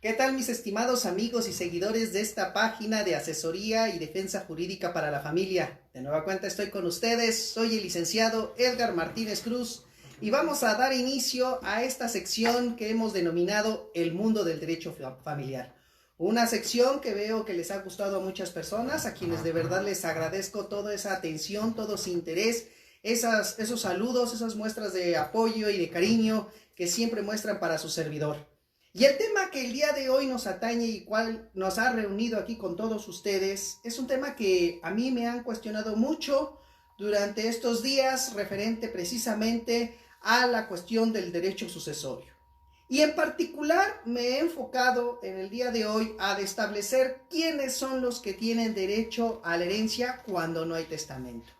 ¿Qué tal, mis estimados amigos y seguidores de esta página de asesoría y defensa jurídica para la familia? De nueva cuenta estoy con ustedes, soy el licenciado Edgar Martínez Cruz y vamos a dar inicio a esta sección que hemos denominado el mundo del derecho familiar. Una sección que veo que les ha gustado a muchas personas, a quienes de verdad les agradezco toda esa atención, todo ese interés, esos saludos, esas muestras de apoyo y de cariño que siempre muestran para su servidor. Y el tema que el día de hoy nos atañe y cual nos ha reunido aquí con todos ustedes es un tema que a mí me han cuestionado mucho durante estos días referente precisamente a la cuestión del derecho sucesorio. Y en particular me he enfocado en el día de hoy a establecer quiénes son los que tienen derecho a la herencia cuando no hay testamento.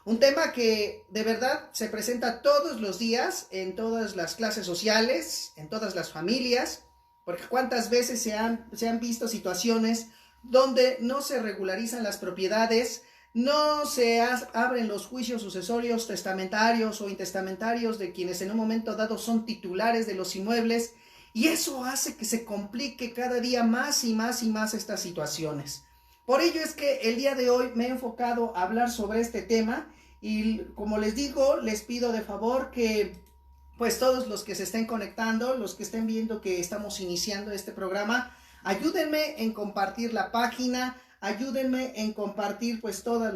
Un tema que de verdad se presenta todos los días en todas las clases sociales, en todas las familias, porque cuántas veces se han visto situaciones donde no se regularizan las propiedades, no se abren los juicios sucesorios testamentarios o intestamentarios de quienes en un momento dado son titulares de los inmuebles, y eso hace que se complique cada día más y más y más estas situaciones. Por ello es que el día de hoy me he enfocado a hablar sobre este tema y, como les digo, les pido de favor que pues todos los que se estén conectando, los que estén viendo que estamos iniciando este programa, ayúdenme en compartir la página, ayúdenme en compartir pues todos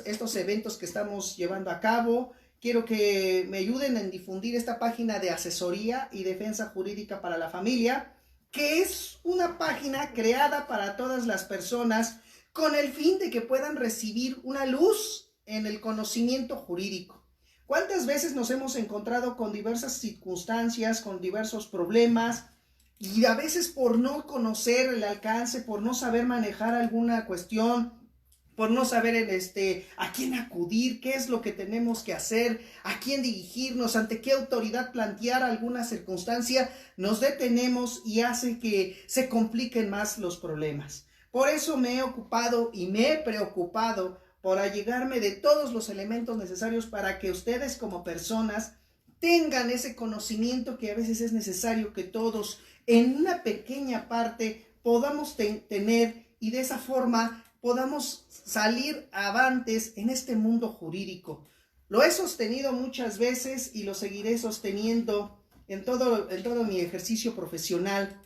estos eventos que estamos llevando a cabo. Quiero que me ayuden en difundir esta página de asesoría y defensa jurídica para la familia, que es una página creada para todas las personas con el fin de que puedan recibir una luz en el conocimiento jurídico. ¿Cuántas veces nos hemos encontrado con diversas circunstancias, con diversos problemas, y a veces por no conocer el alcance, por no saber manejar alguna cuestión, por no saber a quién acudir, qué es lo que tenemos que hacer, a quién dirigirnos, ante qué autoridad plantear alguna circunstancia, nos detenemos y hace que se compliquen más los problemas? Por eso me he ocupado y me he preocupado por allegarme de todos los elementos necesarios para que ustedes como personas tengan ese conocimiento que a veces es necesario que todos en una pequeña parte podamos tener, y de esa forma podamos salir avantes en este mundo jurídico. Lo he sostenido muchas veces y lo seguiré sosteniendo en todo mi ejercicio profesional,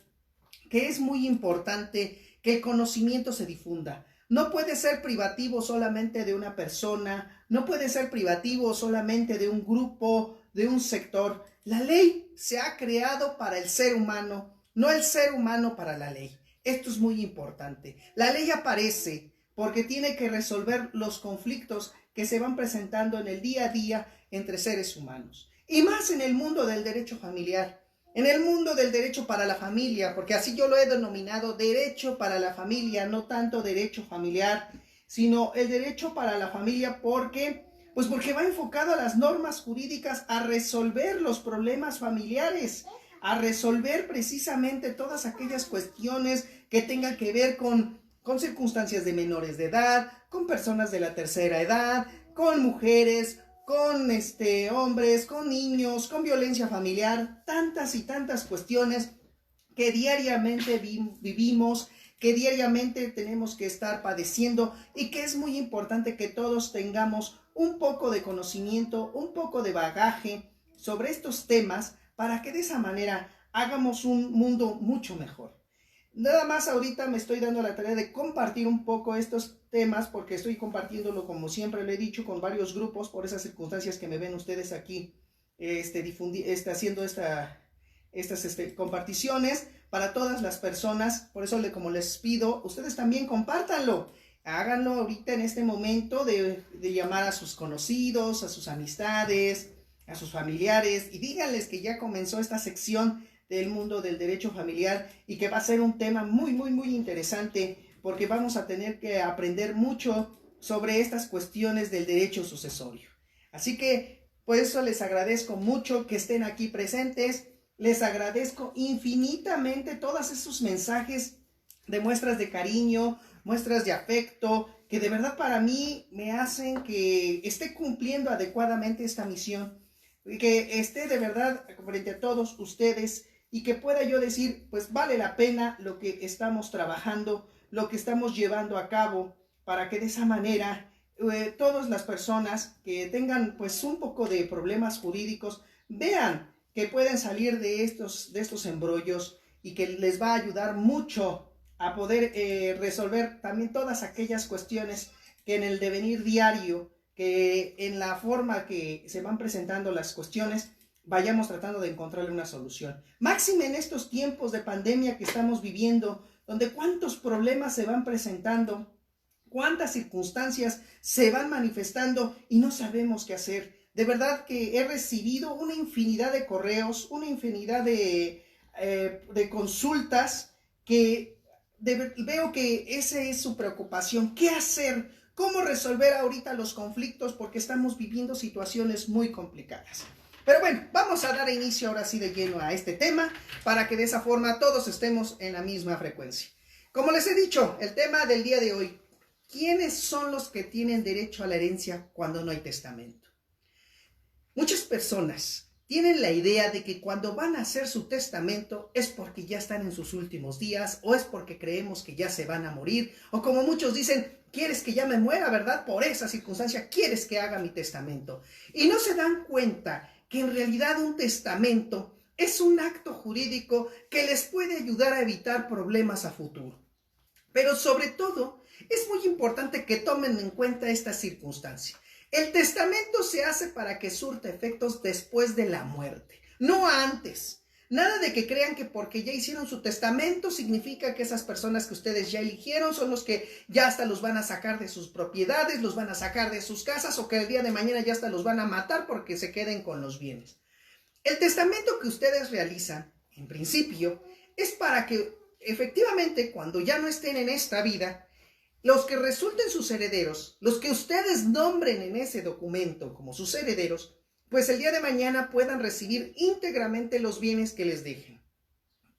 que es muy importante que el conocimiento se difunda. No puede ser privativo solamente de una persona, no puede ser privativo solamente de un grupo, de un sector. La ley se ha creado para el ser humano, no el ser humano para la ley. Esto es muy importante. La ley aparece porque tiene que resolver los conflictos que se van presentando en el día a día entre seres humanos. Y más en el mundo del derecho familiar. En el mundo del derecho para la familia, porque así yo lo he denominado, derecho para la familia, no tanto derecho familiar, sino el derecho para la familia porque va enfocado a las normas jurídicas, a resolver los problemas familiares, a resolver precisamente todas aquellas cuestiones que tengan que ver con circunstancias de menores de edad, con personas de la tercera edad, con mujeres, con hombres, con niños, con violencia familiar, tantas y tantas cuestiones que diariamente vivimos, que diariamente tenemos que estar padeciendo, y que es muy importante que todos tengamos un poco de conocimiento, un poco de bagaje sobre estos temas, para que de esa manera hagamos un mundo mucho mejor. Nada más ahorita me estoy dando la tarea de compartir un poco estos temas, porque estoy compartiéndolo, como siempre le he dicho, con varios grupos, por esas circunstancias que me ven ustedes aquí haciendo estas comparticiones para todas las personas. Por eso, como les pido, ustedes también compártanlo. Háganlo ahorita en este momento de llamar a sus conocidos, a sus amistades, a sus familiares, y díganles que ya comenzó esta sección del mundo del derecho familiar y que va a ser un tema muy, muy, muy interesante, porque vamos a tener que aprender mucho sobre estas cuestiones del derecho sucesorio. Así que por eso les agradezco mucho que estén aquí presentes. Les agradezco infinitamente todos esos mensajes de muestras de cariño, muestras de afecto, que de verdad para mí me hacen que esté cumpliendo adecuadamente esta misión, y que esté de verdad frente a todos ustedes y que pueda yo decir, pues vale la pena lo que estamos trabajando, lo que estamos llevando a cabo, para que de esa manera todas las personas que tengan pues un poco de problemas jurídicos vean que pueden salir de estos embrollos y que les va a ayudar mucho a poder resolver también todas aquellas cuestiones que en el devenir diario, que en la forma que se van presentando las cuestiones, vayamos tratando de encontrarle una solución. Máxime en estos tiempos de pandemia que estamos viviendo, donde cuántos problemas se van presentando, cuántas circunstancias se van manifestando y no sabemos qué hacer. De verdad que he recibido una infinidad de correos, una infinidad de consultas que veo que esa es su preocupación. ¿Qué hacer? ¿Cómo resolver ahorita los conflictos? Porque estamos viviendo situaciones muy complicadas. Pero bueno, vamos a dar inicio ahora sí de lleno a este tema para que de esa forma todos estemos en la misma frecuencia. Como les he dicho, el tema del día de hoy, ¿quiénes son los que tienen derecho a la herencia cuando no hay testamento? Muchas personas tienen la idea de que cuando van a hacer su testamento es porque ya están en sus últimos días o es porque creemos que ya se van a morir o como muchos dicen, quieres que ya me muera, ¿verdad? Por esa circunstancia quieres que haga mi testamento. Y no se dan cuenta que en realidad un testamento es un acto jurídico que les puede ayudar a evitar problemas a futuro. Pero sobre todo, es muy importante que tomen en cuenta esta circunstancia. El testamento se hace para que surta efectos después de la muerte, no antes. Nada de que crean que porque ya hicieron su testamento significa que esas personas que ustedes ya eligieron son los que ya hasta los van a sacar de sus propiedades, los van a sacar de sus casas o que el día de mañana ya hasta los van a matar porque se queden con los bienes. El testamento que ustedes realizan, en principio, es para que efectivamente cuando ya no estén en esta vida, los que resulten sus herederos, los que ustedes nombren en ese documento como sus herederos, pues el día de mañana puedan recibir íntegramente los bienes que les dejen.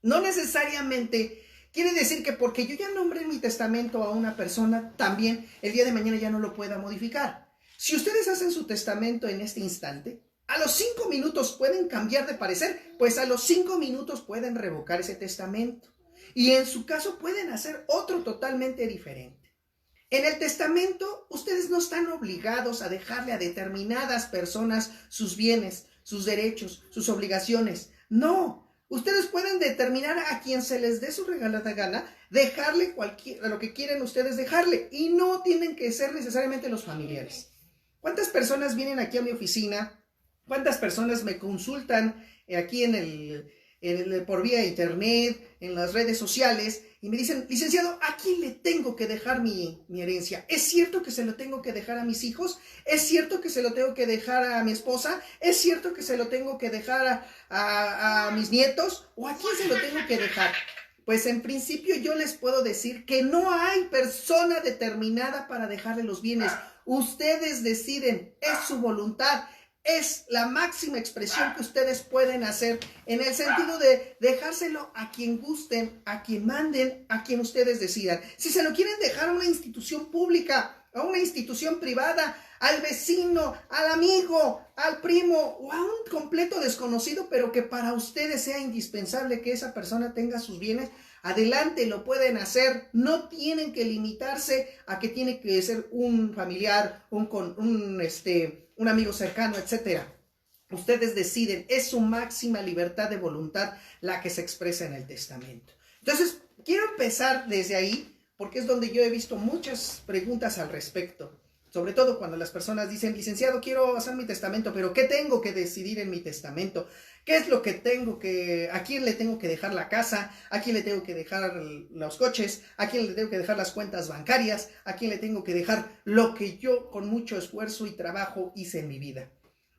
No necesariamente quiere decir que porque yo ya nombré en mi testamento a una persona, también el día de mañana ya no lo pueda modificar. Si ustedes hacen su testamento en este instante, a los 5 minutos pueden cambiar de parecer, pues a los 5 minutos pueden revocar ese testamento. Y en su caso pueden hacer otro totalmente diferente. En el testamento, ustedes no están obligados a dejarle a determinadas personas sus bienes, sus derechos, sus obligaciones. No, ustedes pueden determinar a quien se les dé su regalada gana, dejarle lo que quieren ustedes dejarle. Y no tienen que ser necesariamente los familiares. ¿Cuántas personas vienen aquí a mi oficina? ¿Cuántas personas me consultan aquí por vía internet, en las redes sociales, y me dicen, licenciado, ¿a quién le tengo que dejar mi herencia? ¿Es cierto que se lo tengo que dejar a mis hijos? ¿Es cierto que se lo tengo que dejar a mi esposa? ¿Es cierto que se lo tengo que dejar a mis nietos? ¿O a quién se lo tengo que dejar? Pues en principio yo les puedo decir que no hay persona determinada para dejarle los bienes. Ustedes deciden, es su voluntad. Es la máxima expresión que ustedes pueden hacer en el sentido de dejárselo a quien gusten, a quien manden, a quien ustedes decidan. Si se lo quieren dejar a una institución pública, a una institución privada, al vecino, al amigo, al primo o a un completo desconocido, pero que para ustedes sea indispensable que esa persona tenga sus bienes, adelante, lo pueden hacer. No tienen que limitarse a que tiene que ser un familiar, un amigo cercano, etcétera. Ustedes deciden, es su máxima libertad de voluntad la que se expresa en el testamento. Entonces, quiero empezar desde ahí, porque es donde yo he visto muchas preguntas al respecto. Sobre todo cuando las personas dicen, licenciado, quiero hacer mi testamento, pero ¿qué tengo que decidir en mi testamento? ¿Qué es lo que a quién le tengo que dejar la casa? ¿A quién le tengo que dejar los coches? ¿A quién le tengo que dejar las cuentas bancarias? ¿A quién le tengo que dejar lo que yo con mucho esfuerzo y trabajo hice en mi vida?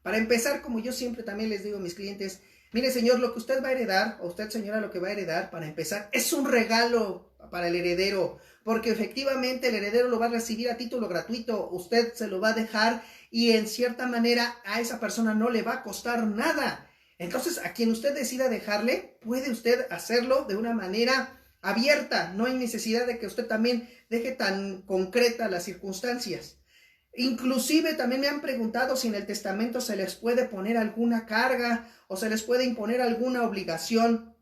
Para empezar, como yo siempre también les digo a mis clientes, mire señor, lo que usted va a heredar, o usted señora, lo que va a heredar, para empezar, es un regalo para el heredero, porque efectivamente el heredero lo va a recibir a título gratuito, usted se lo va a dejar y en cierta manera a esa persona no le va a costar nada. Entonces, a quien usted decida dejarle, puede usted hacerlo de una manera abierta, no hay necesidad de que usted también deje tan concreta las circunstancias. Inclusive también me han preguntado si en el testamento se les puede poner alguna carga o se les puede imponer alguna obligación.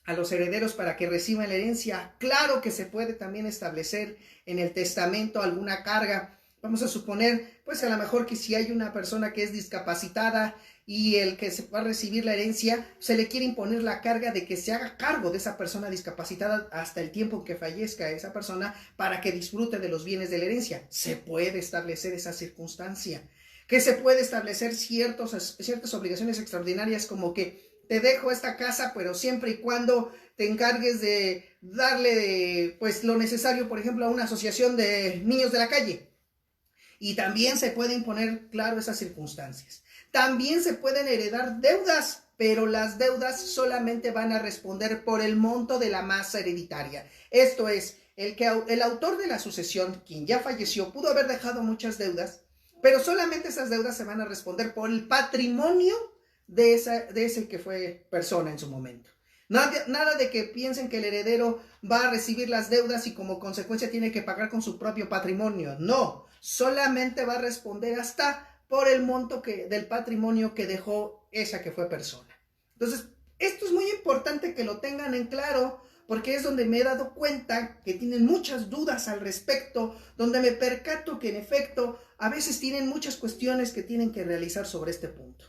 a los herederos para que reciban la herencia. Claro que se puede también establecer en el testamento alguna carga. Vamos a suponer, pues a lo mejor que si hay una persona que es discapacitada y el que se va a recibir la herencia, se le quiere imponer la carga de que se haga cargo de esa persona discapacitada hasta el tiempo que fallezca esa persona para que disfrute de los bienes de la herencia. Se puede establecer esa circunstancia. Que se puede establecer ciertas obligaciones extraordinarias, como que te dejo esta casa, pero siempre y cuando te encargues de darle pues lo necesario, por ejemplo, a una asociación de niños de la calle. Y también se puede imponer, claro, esas circunstancias. También se pueden heredar deudas, pero las deudas solamente van a responder por el monto de la masa hereditaria. Esto es, el autor de la sucesión, quien ya falleció, pudo haber dejado muchas deudas, pero solamente esas deudas se van a responder por el patrimonio de ese que fue persona en su momento. Nada de que piensen que el heredero va a recibir las deudas y como consecuencia tiene que pagar con su propio patrimonio. No, solamente va a responder hasta por el monto del patrimonio que dejó esa que fue persona. Entonces, esto es muy importante que lo tengan en claro, porque es donde me he dado cuenta que tienen muchas dudas al respecto, donde me percato que en efecto a veces tienen muchas cuestiones que tienen que realizar sobre este punto.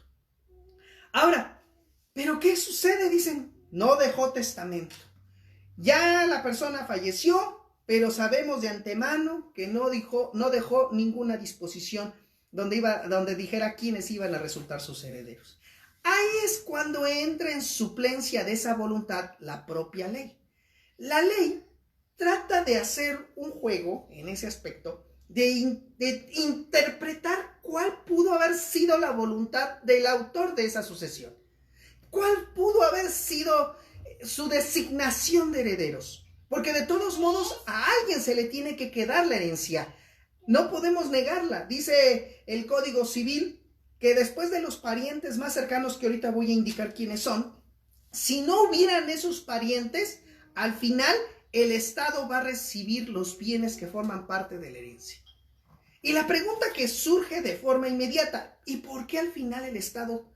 Ahora, ¿pero qué sucede? Dicen, no dejó testamento. Ya la persona falleció, pero sabemos de antemano que no dejó ninguna disposición donde dijera quiénes iban a resultar sus herederos. Ahí es cuando entra en suplencia de esa voluntad la propia ley. La ley trata de hacer un juego en ese aspecto, de interpretar cuál pudo haber sido la voluntad del autor de esa sucesión. ¿Cuál pudo haber sido su designación de herederos? Porque de todos modos a alguien se le tiene que quedar la herencia. No podemos negarla. Dice el Código Civil que después de los parientes más cercanos, que ahorita voy a indicar quiénes son, si no hubieran esos parientes, al final el Estado va a recibir los bienes que forman parte de la herencia. Y la pregunta que surge de forma inmediata, ¿y por qué al final el Estado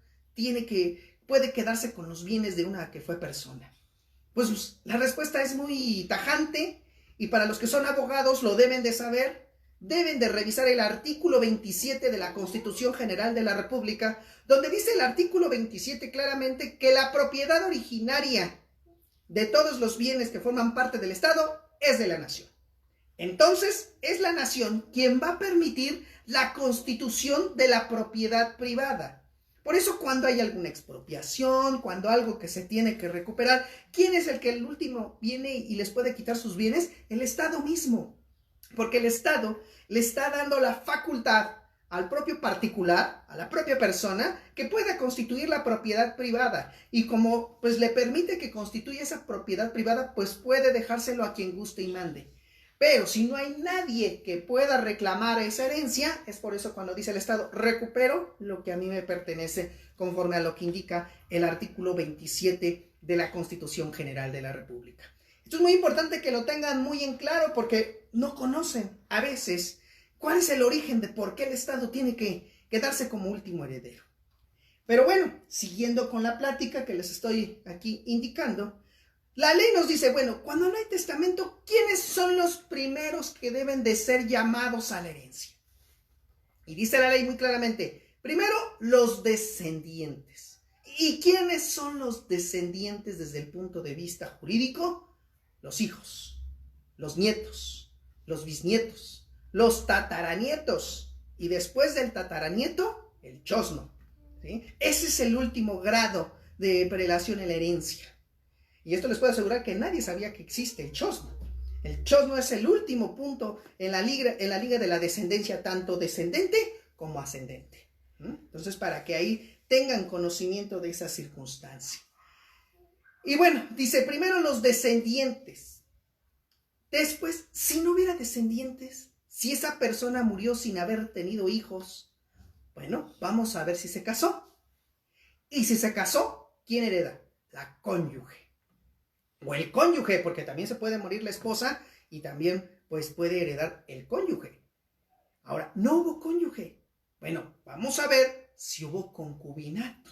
puede quedarse con los bienes de una que fue persona? Pues la respuesta es muy tajante y para los que son abogados lo deben de saber. Deben de revisar el artículo 27 de la Constitución General de la República, donde dice el artículo 27 claramente que la propiedad originaria de todos los bienes que forman parte del Estado es de la nación. Entonces, es la nación quien va a permitir la constitución de la propiedad privada. Por eso, cuando hay alguna expropiación, cuando algo que se tiene que recuperar, ¿quién es el que el último viene y les puede quitar sus bienes? El Estado mismo. Porque el Estado le está dando la facultad al propio particular, a la propia persona, que pueda constituir la propiedad privada. Y como pues le permite que constituya esa propiedad privada, pues puede dejárselo a quien guste y mande. Pero si no hay nadie que pueda reclamar esa herencia, es por eso cuando dice el Estado, recupero lo que a mí me pertenece, conforme a lo que indica el artículo 27 de la Constitución General de la República. Esto es muy importante que lo tengan muy en claro porque no conocen a veces cuál es el origen de por qué el Estado tiene que quedarse como último heredero. Pero bueno, siguiendo con la plática que les estoy aquí indicando, la ley nos dice, bueno, cuando no hay testamento, ¿quiénes son los primeros que deben de ser llamados a la herencia? Y dice la ley muy claramente, primero, los descendientes. ¿Y quiénes son los descendientes desde el punto de vista jurídico? Los hijos, los nietos, los bisnietos, los tataranietos y después del tataranieto, el chosno. ¿Sí? Ese es el último grado de prelación en la herencia. Y esto les puedo asegurar que nadie sabía que existe el chosno. El chosno es el último punto en la liga de la descendencia, tanto descendente como ascendente. Entonces, para que ahí tengan conocimiento de esa circunstancia. Y bueno, dice primero los descendientes. Después, si no hubiera descendientes, si esa persona murió sin haber tenido hijos, bueno, vamos a ver si se casó. Y si se casó, ¿quién hereda? La cónyuge. O el cónyuge, porque también se puede morir la esposa y también pues puede heredar el cónyuge. Ahora, no hubo cónyuge. Bueno, vamos a ver si hubo concubinato.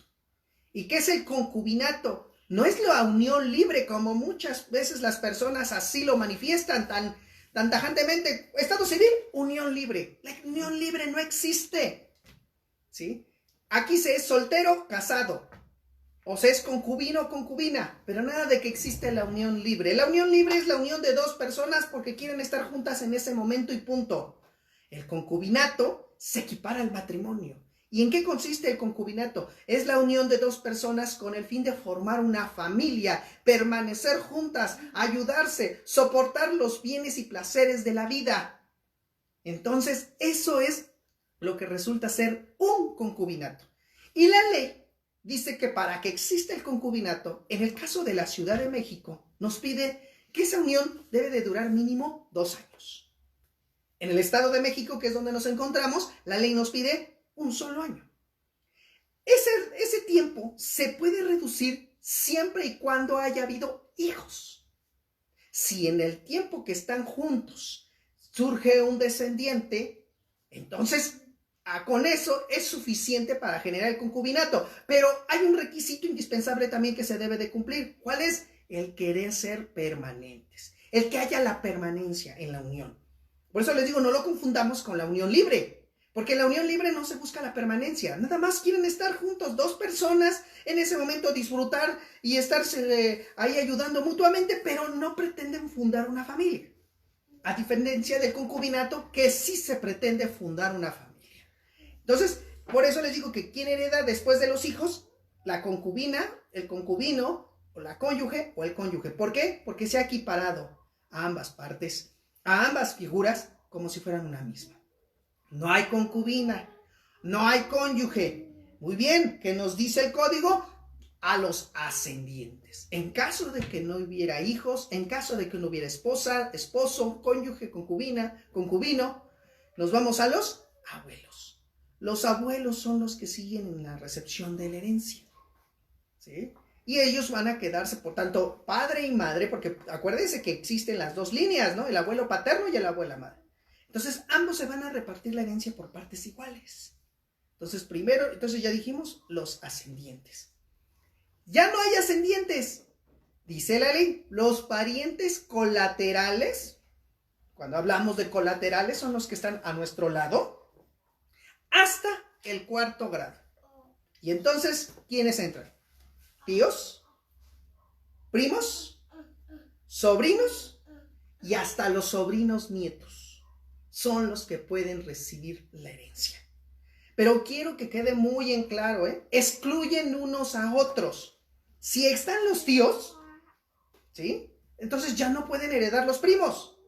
¿Y qué es el concubinato? No es la unión libre como muchas veces las personas así lo manifiestan tan tajantemente. Estado civil, unión libre. La unión libre no existe. ¿Sí? Aquí se es soltero, casado. O se es concubino o concubina. Pero nada de que existe la unión libre. La unión libre es la unión de dos personas porque quieren estar juntas en ese momento y punto. El concubinato se equipara al matrimonio. ¿Y en qué consiste el concubinato? Es la unión de dos personas con el fin de formar una familia, permanecer juntas, ayudarse, soportar los bienes y placeres de la vida. Entonces, eso es lo que resulta ser un concubinato. Y la ley dice que para que exista el concubinato, en el caso de la Ciudad de México, nos pide que esa unión debe de durar mínimo 2 años. En el Estado de México, que es donde nos encontramos, la ley nos pide 1 solo año. Ese tiempo se puede reducir siempre y cuando haya habido hijos. Si en el tiempo que están juntos surge un descendiente, entonces con eso es suficiente para generar el concubinato. Pero hay un requisito indispensable también que se debe de cumplir. ¿Cuál es? El querer ser permanentes. El que haya la permanencia en la unión. Por eso les digo, no lo confundamos con la unión libre. Porque en la unión libre no se busca la permanencia. Nada más quieren estar juntos, 2 personas en ese momento, disfrutar y estarse ahí ayudando mutuamente, pero no pretenden fundar una familia. A diferencia del concubinato, que sí se pretende fundar una familia. Entonces, por eso les digo que ¿quién hereda después de los hijos? La concubina, el concubino, o la cónyuge, o el cónyuge. ¿Por qué? Porque se ha equiparado a ambas partes, a ambas figuras, como si fueran una misma. No hay concubina, no hay cónyuge. Muy bien, ¿qué nos dice el código? A los ascendientes. En caso de que no hubiera hijos, en caso de que no hubiera esposa, esposo, cónyuge, concubina, concubino, nos vamos a los abuelos. Los abuelos son los que siguen en la recepción de la herencia. ¿Sí? Y ellos van a quedarse, por tanto, padre y madre, porque acuérdense que existen las 2 líneas, ¿no? El abuelo paterno y el abuela madre. Entonces, ambos se van a repartir la herencia por partes iguales. Entonces ya dijimos, los ascendientes. Ya no hay ascendientes, dice la ley. Los parientes colaterales, cuando hablamos de colaterales, son los que están a nuestro lado, hasta el 4º grado. Y entonces, ¿quiénes entran? Tíos, primos, sobrinos y hasta los sobrinos nietos. Son los que pueden recibir la herencia. Pero quiero que quede muy en claro, excluyen unos a otros. Si están los tíos, ¿sí? Entonces ya no pueden heredar los primos.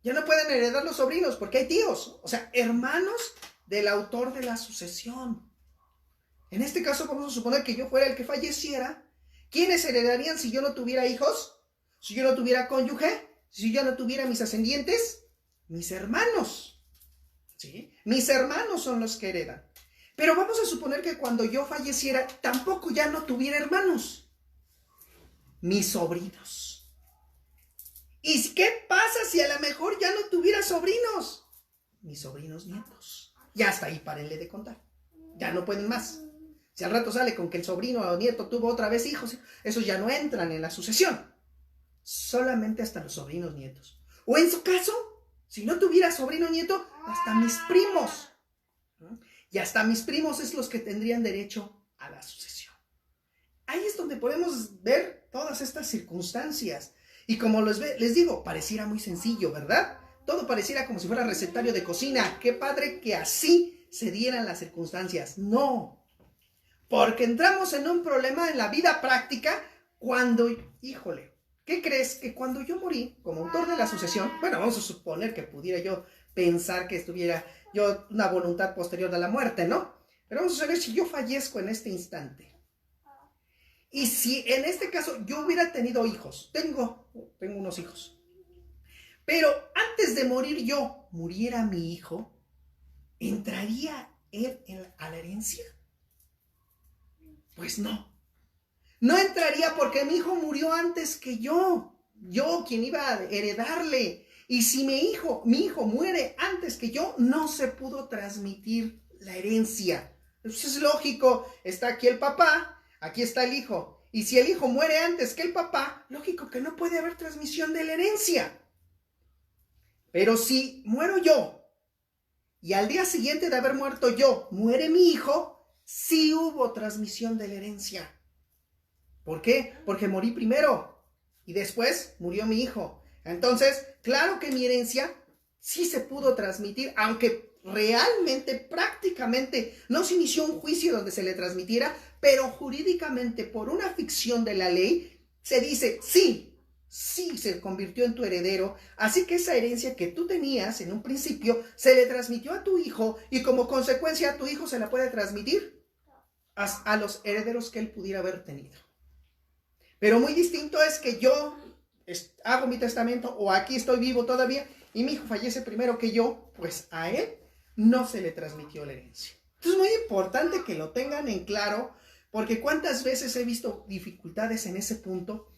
Ya no pueden heredar los sobrinos porque hay tíos. O sea, hermanos del autor de la sucesión. En este caso vamos a suponer que yo fuera el que falleciera. ¿Quiénes heredarían si yo no tuviera hijos? Si yo no tuviera cónyuge, si yo no tuviera mis ascendientes. Mis hermanos, ¿sí? Mis hermanos son los que heredan. Pero vamos a suponer que cuando yo falleciera, tampoco ya no tuviera hermanos. Mis sobrinos. ¿Y qué pasa si a lo mejor ya no tuviera sobrinos? Mis sobrinos nietos. Ya hasta ahí, párenle de contar. Ya no pueden más. Si al rato sale con que el sobrino o nieto tuvo otra vez hijos, esos ya no entran en la sucesión. Solamente hasta los sobrinos nietos. O en su caso, si no tuviera sobrino nieto, hasta mis primos. Y hasta mis primos es los que tendrían derecho a la sucesión. Ahí es donde podemos ver todas estas circunstancias. Y como les digo, pareciera muy sencillo, ¿verdad? Todo pareciera como si fuera recetario de cocina. Qué padre que así se dieran las circunstancias. No. Porque entramos en un problema en la vida práctica cuando, híjole, ¿qué crees? Que cuando yo morí como autor de la sucesión, bueno, vamos a suponer que pudiera yo pensar que estuviera yo una voluntad posterior de la muerte, ¿no? Pero vamos a saber si yo fallezco en este instante. Y si en este caso yo hubiera tenido hijos, tengo unos hijos, pero antes de morir yo, muriera mi hijo, ¿entraría él a la herencia? Pues no. No entraría porque mi hijo murió antes que yo. Yo quien iba a heredarle. Y si mi hijo muere antes que yo, no se pudo transmitir la herencia. Eso es lógico. Está aquí el papá, aquí está el hijo. Y si el hijo muere antes que el papá, lógico que no puede haber transmisión de la herencia. Pero si muero yo y al día siguiente de haber muerto yo, muere mi hijo, sí hubo transmisión de la herencia. ¿Por qué? Porque morí primero y después murió mi hijo. Entonces, claro que mi herencia sí se pudo transmitir, aunque realmente, prácticamente, no se inició un juicio donde se le transmitiera, pero jurídicamente, por una ficción de la ley, se dice, sí, se convirtió en tu heredero, así que esa herencia que tú tenías en un principio, se le transmitió a tu hijo, y como consecuencia a tu hijo se la puede transmitir a los herederos que él pudiera haber tenido. Pero muy distinto es que yo hago mi testamento, o aquí estoy vivo todavía, y mi hijo fallece primero que yo, pues a él no se le transmitió la herencia. Entonces es muy importante que lo tengan en claro, porque cuántas veces he visto dificultades en ese punto,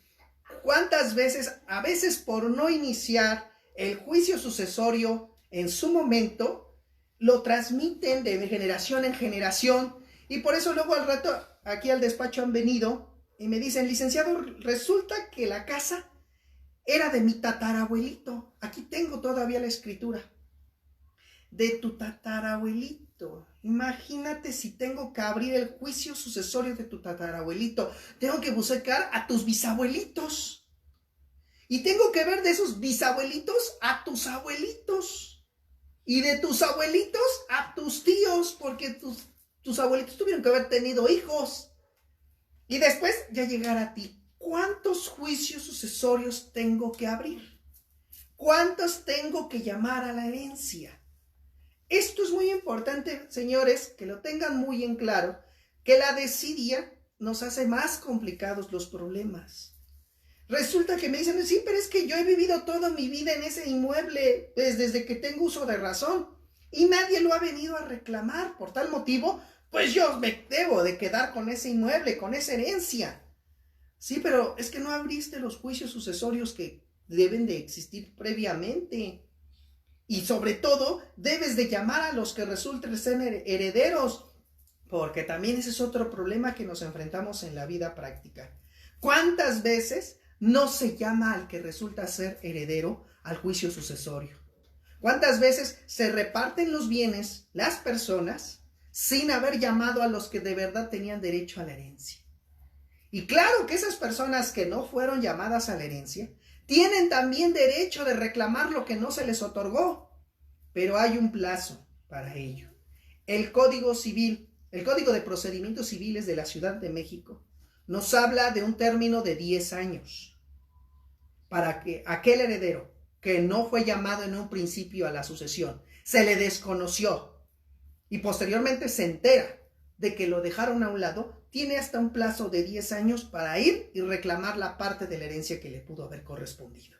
cuántas veces, a veces por no iniciar el juicio sucesorio en su momento, lo transmiten de generación en generación, y por eso luego al rato aquí al despacho han venido y me dicen, licenciado, resulta que la casa era de mi tatarabuelito. Aquí tengo todavía la escritura. De tu tatarabuelito. Imagínate si tengo que abrir el juicio sucesorio de tu tatarabuelito. Tengo que buscar a tus bisabuelitos. Y tengo que ver de esos bisabuelitos a tus abuelitos. Y de tus abuelitos a tus tíos, porque tus abuelitos tuvieron que haber tenido hijos. Y después ya llegar a ti. ¿Cuántos juicios sucesorios tengo que abrir? ¿Cuántos tengo que llamar a la herencia? Esto es muy importante, señores, que lo tengan muy en claro, que la desidia nos hace más complicados los problemas. Resulta que me dicen, sí, pero es que yo he vivido toda mi vida en ese inmueble, pues desde que tengo uso de razón, y nadie lo ha venido a reclamar. Por tal motivo, pues yo me debo de quedar con ese inmueble, con esa herencia. Sí, pero es que no abriste los juicios sucesorios que deben de existir previamente. Y sobre todo, debes de llamar a los que resulten ser herederos, porque también ese es otro problema que nos enfrentamos en la vida práctica. ¿Cuántas veces no se llama al que resulta ser heredero al juicio sucesorio? ¿Cuántas veces se reparten los bienes, las personas, sin haber llamado a los que de verdad tenían derecho a la herencia? Y claro que esas personas que no fueron llamadas a la herencia tienen también derecho de reclamar lo que no se les otorgó, pero hay un plazo para ello. El Código Civil, el Código de Procedimientos Civiles de la Ciudad de México, nos habla de un término de 10 años para que aquel heredero que no fue llamado en un principio a la sucesión, se le desconoció y posteriormente se entera de que lo dejaron a un lado, tiene hasta un plazo de 10 años para ir y reclamar la parte de la herencia que le pudo haber correspondido.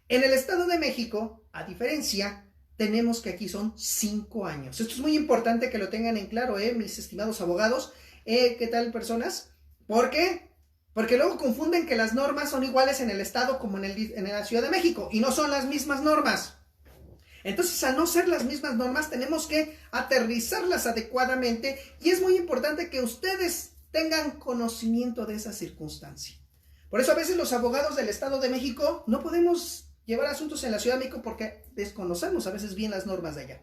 En el Estado de México, a diferencia, tenemos que aquí son 5 años. Esto es muy importante que lo tengan en claro, mis estimados abogados. ¿Qué tal, personas? ¿Por qué? Porque luego confunden que las normas son iguales en el Estado como en la Ciudad de México, y no son las mismas normas. Entonces, al no ser las mismas normas, tenemos que aterrizarlas adecuadamente, y es muy importante que ustedes tengan conocimiento de esa circunstancia. Por eso a veces los abogados del Estado de México no podemos llevar asuntos en la Ciudad de México porque desconocemos a veces bien las normas de allá.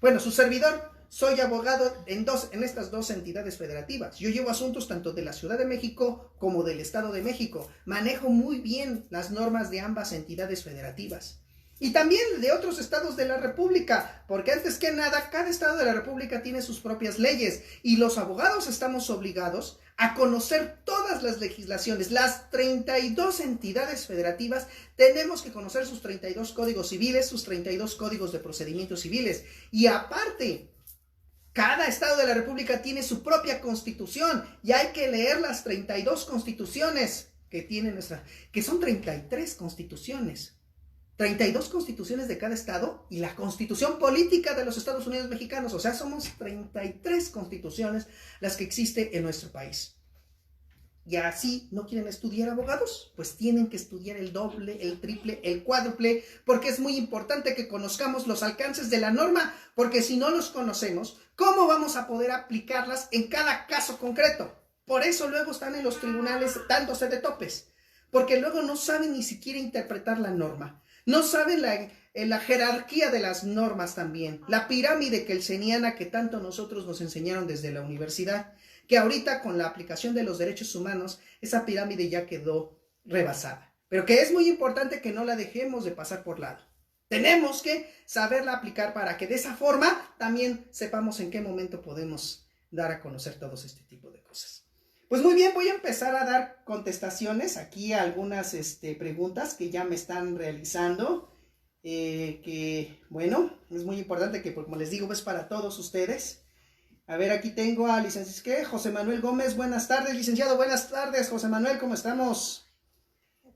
Bueno, su servidor, soy abogado en estas dos entidades federativas. Yo llevo asuntos tanto de la Ciudad de México como del Estado de México. Manejo muy bien las normas de ambas entidades federativas. Y también de otros estados de la República, porque antes que nada, cada estado de la República tiene sus propias leyes, y los abogados estamos obligados a conocer todas las legislaciones. Las 32 entidades federativas tenemos que conocer sus 32 códigos civiles, sus 32 códigos de procedimientos civiles. Y aparte, cada estado de la República tiene su propia constitución, y hay que leer las 32 constituciones que tiene que son 33 constituciones. 32 constituciones de cada estado y la constitución política de los Estados Unidos mexicanos. O sea, somos 33 constituciones las que existen en nuestro país. Y así, ¿no quieren estudiar abogados? Pues tienen que estudiar el doble, el triple, el cuádruple, porque es muy importante que conozcamos los alcances de la norma, porque si no los conocemos, ¿cómo vamos a poder aplicarlas en cada caso concreto? Por eso luego están en los tribunales dándose de topes, porque luego no saben ni siquiera interpretar la norma, no saben la jerarquía de las normas también, la pirámide kelseniana que tanto nosotros nos enseñaron desde la universidad, que ahorita con la aplicación de los derechos humanos, esa pirámide ya quedó rebasada, pero que es muy importante que no la dejemos de pasar por lado. Tenemos que saberla aplicar para que de esa forma también sepamos en qué momento podemos dar a conocer todos este tipo de cosas. Pues muy bien, voy a empezar a dar contestaciones aquí a algunas preguntas que ya me están realizando. Que bueno, es muy importante que, como les digo, es para todos ustedes. A ver, aquí tengo a licenciado José Manuel Gómez. Buenas tardes, licenciado. Buenas tardes, José Manuel, ¿cómo estamos?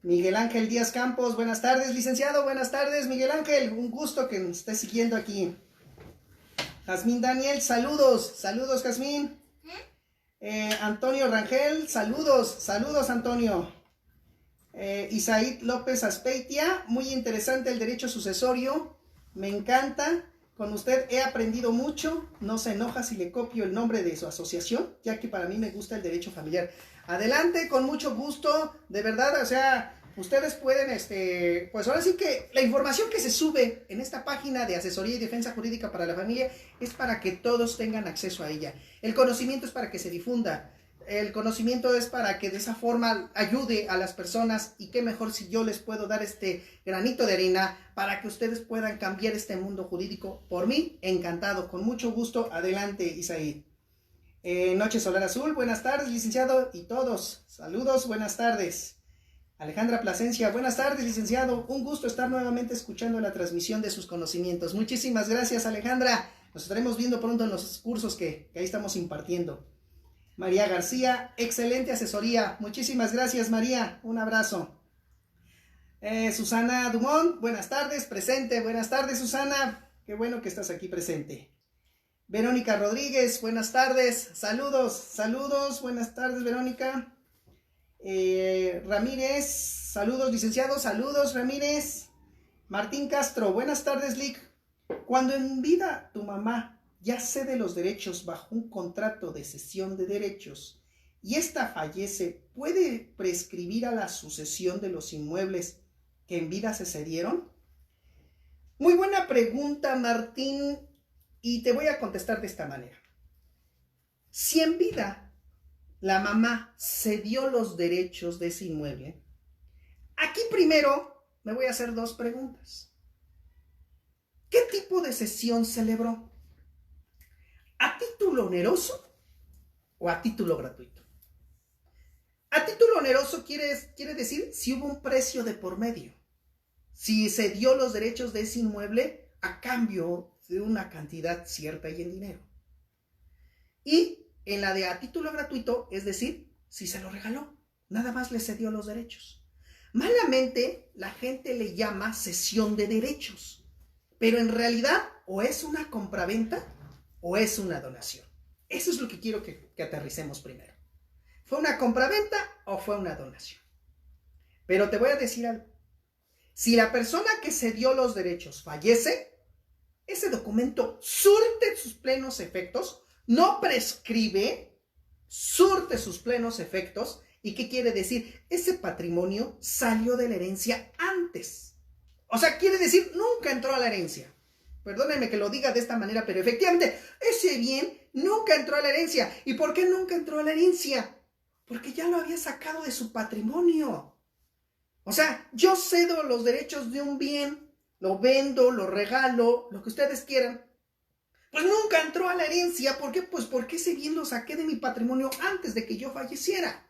Miguel Ángel Díaz Campos, buenas tardes, licenciado. Buenas tardes, Miguel Ángel. Un gusto que nos esté siguiendo aquí. Jazmín Daniel, saludos. Saludos, Jazmín. Antonio Rangel, saludos. Saludos, Antonio. Isaid López Aspeitia, muy interesante el derecho sucesorio. Me encanta. Con usted he aprendido mucho. No se enoja si le copio el nombre de su asociación, ya que para mí me gusta el derecho familiar. Adelante, con mucho gusto. De verdad, o sea, ustedes pueden, pues ahora sí que la información que se sube en esta página de asesoría y defensa jurídica para la familia es para que todos tengan acceso a ella. El conocimiento es para que se difunda. El conocimiento es para que de esa forma ayude a las personas, y qué mejor si yo les puedo dar este granito de arena para que ustedes puedan cambiar este mundo jurídico. Por mí, encantado, con mucho gusto. Adelante, Isaí. Noche Solar Azul, buenas tardes, licenciado, y todos. Saludos, buenas tardes. Alejandra Plasencia, buenas tardes, licenciado. Un gusto estar nuevamente escuchando la transmisión de sus conocimientos. Muchísimas gracias, Alejandra. Nos estaremos viendo pronto en los cursos que ahí estamos impartiendo. María García, excelente asesoría. Muchísimas gracias, María. Un abrazo. Susana Dumont, buenas tardes, presente. Buenas tardes, Susana. Qué bueno que estás aquí presente. Verónica Rodríguez, buenas tardes. Saludos, saludos. Buenas tardes, Verónica. Ramírez, saludos, licenciado. Saludos, Ramírez. Martín Castro, buenas tardes, Lic. Cuando en vida tu mamá ya cede los derechos bajo un contrato de cesión de derechos y ésta fallece, ¿puede prescribir a la sucesión de los inmuebles que en vida se cedieron? Muy buena pregunta, Martín, y te voy a contestar de esta manera. Si en vida la mamá cedió los derechos de ese inmueble, aquí primero me voy a hacer dos preguntas. ¿Qué tipo de cesión celebró? ¿A título oneroso o a título gratuito? A título oneroso quiere decir si hubo un precio de por medio, si se dio los derechos de ese inmueble a cambio de una cantidad cierta y en dinero. Y en la de a título gratuito, es decir, si se lo regaló, nada más le cedió los derechos. Malamente la gente le llama cesión de derechos, pero en realidad o es una compraventa o es una donación. Eso es lo que quiero que aterricemos primero. ¿Fue una compraventa o fue una donación? Pero te voy a decir algo. Si la persona que cedió los derechos fallece, ese documento surte sus plenos efectos, no prescribe, surte sus plenos efectos. ¿Y qué quiere decir? Ese patrimonio salió de la herencia antes. O sea, quiere decir, nunca entró a la herencia. Perdónenme que lo diga de esta manera, pero efectivamente, ese bien nunca entró a la herencia. ¿Y por qué nunca entró a la herencia? Porque ya lo había sacado de su patrimonio. O sea, yo cedo los derechos de un bien, lo vendo, lo regalo, lo que ustedes quieran. Pues nunca entró a la herencia. ¿Por qué? Pues porque ese bien lo saqué de mi patrimonio antes de que yo falleciera.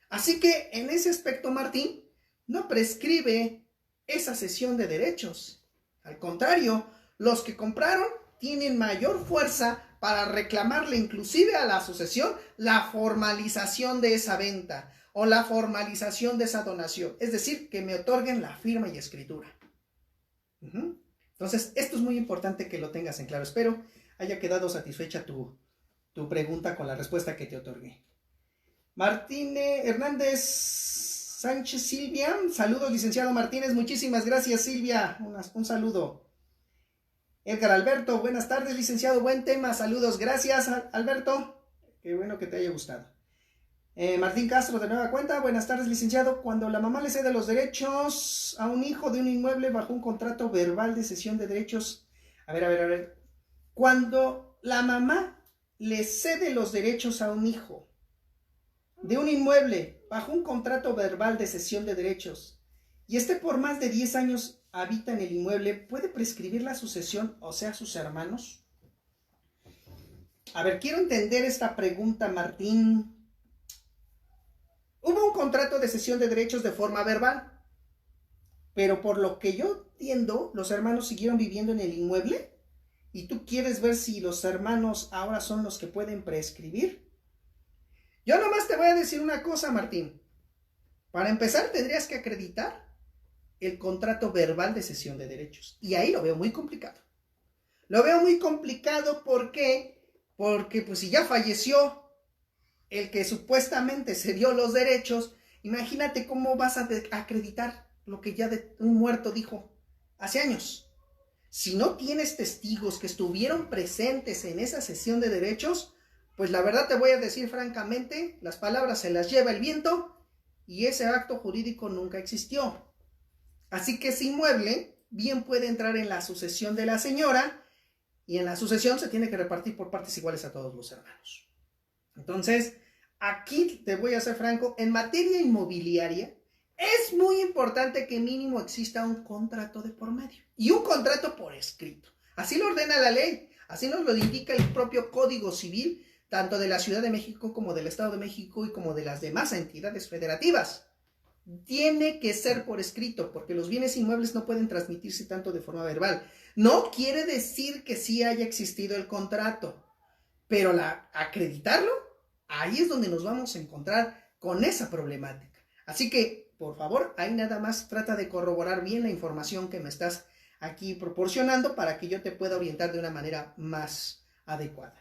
Así que en ese aspecto, Martín, no prescribe esa cesión de derechos. Al contrario, los que compraron tienen mayor fuerza para reclamarle inclusive a la sucesión la formalización de esa venta o la formalización de esa donación. Es decir, que me otorguen la firma y escritura. Entonces, esto es muy importante que lo tengas en claro. Espero haya quedado satisfecha tu pregunta con la respuesta que te otorgué. Martínez Hernández Sánchez Silvia. Saludos, licenciado Martínez. Muchísimas gracias, Silvia. Un saludo. Edgar Alberto, buenas tardes, licenciado. Buen tema. Saludos. Gracias, Alberto. Qué bueno que te haya gustado. Martín Castro, de nueva cuenta. Buenas tardes, licenciado. Cuando la mamá le cede los derechos a un hijo de un inmueble bajo un contrato verbal de cesión de derechos. A ver. Cuando la mamá le cede los derechos a un hijo de un inmueble bajo un contrato verbal de cesión de derechos y este por más de 10 años habita en el inmueble, ¿puede prescribir la sucesión, o sea, sus hermanos? A ver, quiero entender esta pregunta, Martín. Hubo un contrato de cesión de derechos de forma verbal, pero por lo que yo entiendo, los hermanos siguieron viviendo en el inmueble y tú quieres ver si los hermanos ahora son los que pueden prescribir. Yo nomás te voy a decir una cosa, Martín. Para empezar, tendrías que acreditar el contrato verbal de cesión de derechos. Y ahí lo veo muy complicado. Lo veo muy complicado porque pues si ya falleció el que supuestamente se dio los derechos, imagínate cómo vas a acreditar lo que ya un muerto dijo hace años. Si no tienes testigos que estuvieron presentes en esa cesión de derechos, pues la verdad te voy a decir francamente, las palabras se las lleva el viento y ese acto jurídico nunca existió. Así que ese inmueble bien puede entrar en la sucesión de la señora y en la sucesión se tiene que repartir por partes iguales a todos los hermanos. Entonces, aquí te voy a ser franco, en materia inmobiliaria es muy importante que mínimo exista un contrato de por medio y un contrato por escrito. Así lo ordena la ley, así nos lo indica el propio Código Civil, tanto de la Ciudad de México como del Estado de México y como de las demás entidades federativas. Tiene que ser por escrito, porque los bienes inmuebles no pueden transmitirse tanto de forma verbal. No quiere decir que sí haya existido el contrato, pero acreditarlo, ahí es donde nos vamos a encontrar con esa problemática. Así que, por favor, ahí nada más trata de corroborar bien la información que me estás aquí proporcionando para que yo te pueda orientar de una manera más adecuada.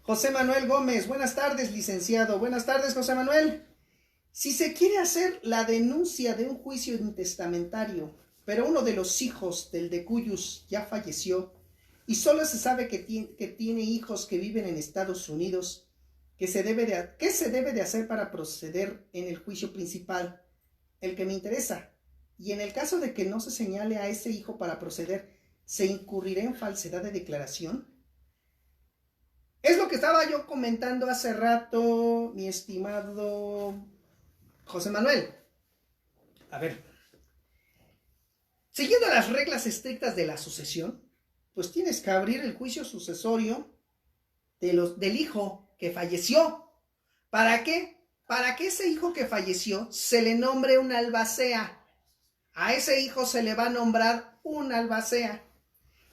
José Manuel Gómez, buenas tardes, licenciado. Buenas tardes, José Manuel. Si se quiere hacer la denuncia de un juicio intestamentario, pero uno de los hijos del decuyus ya falleció y solo se sabe que tiene hijos que viven en Estados Unidos, ¿qué se debe de hacer para proceder en el juicio principal? El que me interesa. Y en el caso de que no se señale a ese hijo para proceder, ¿se incurrirá en falsedad de declaración? Es lo que estaba yo comentando hace rato, mi estimado José Manuel. A ver, siguiendo las reglas estrictas de la sucesión, pues tienes que abrir el juicio sucesorio del hijo que falleció. ¿Para qué? Para que ese hijo que falleció se le nombre un albacea. A ese hijo se le va a nombrar un albacea.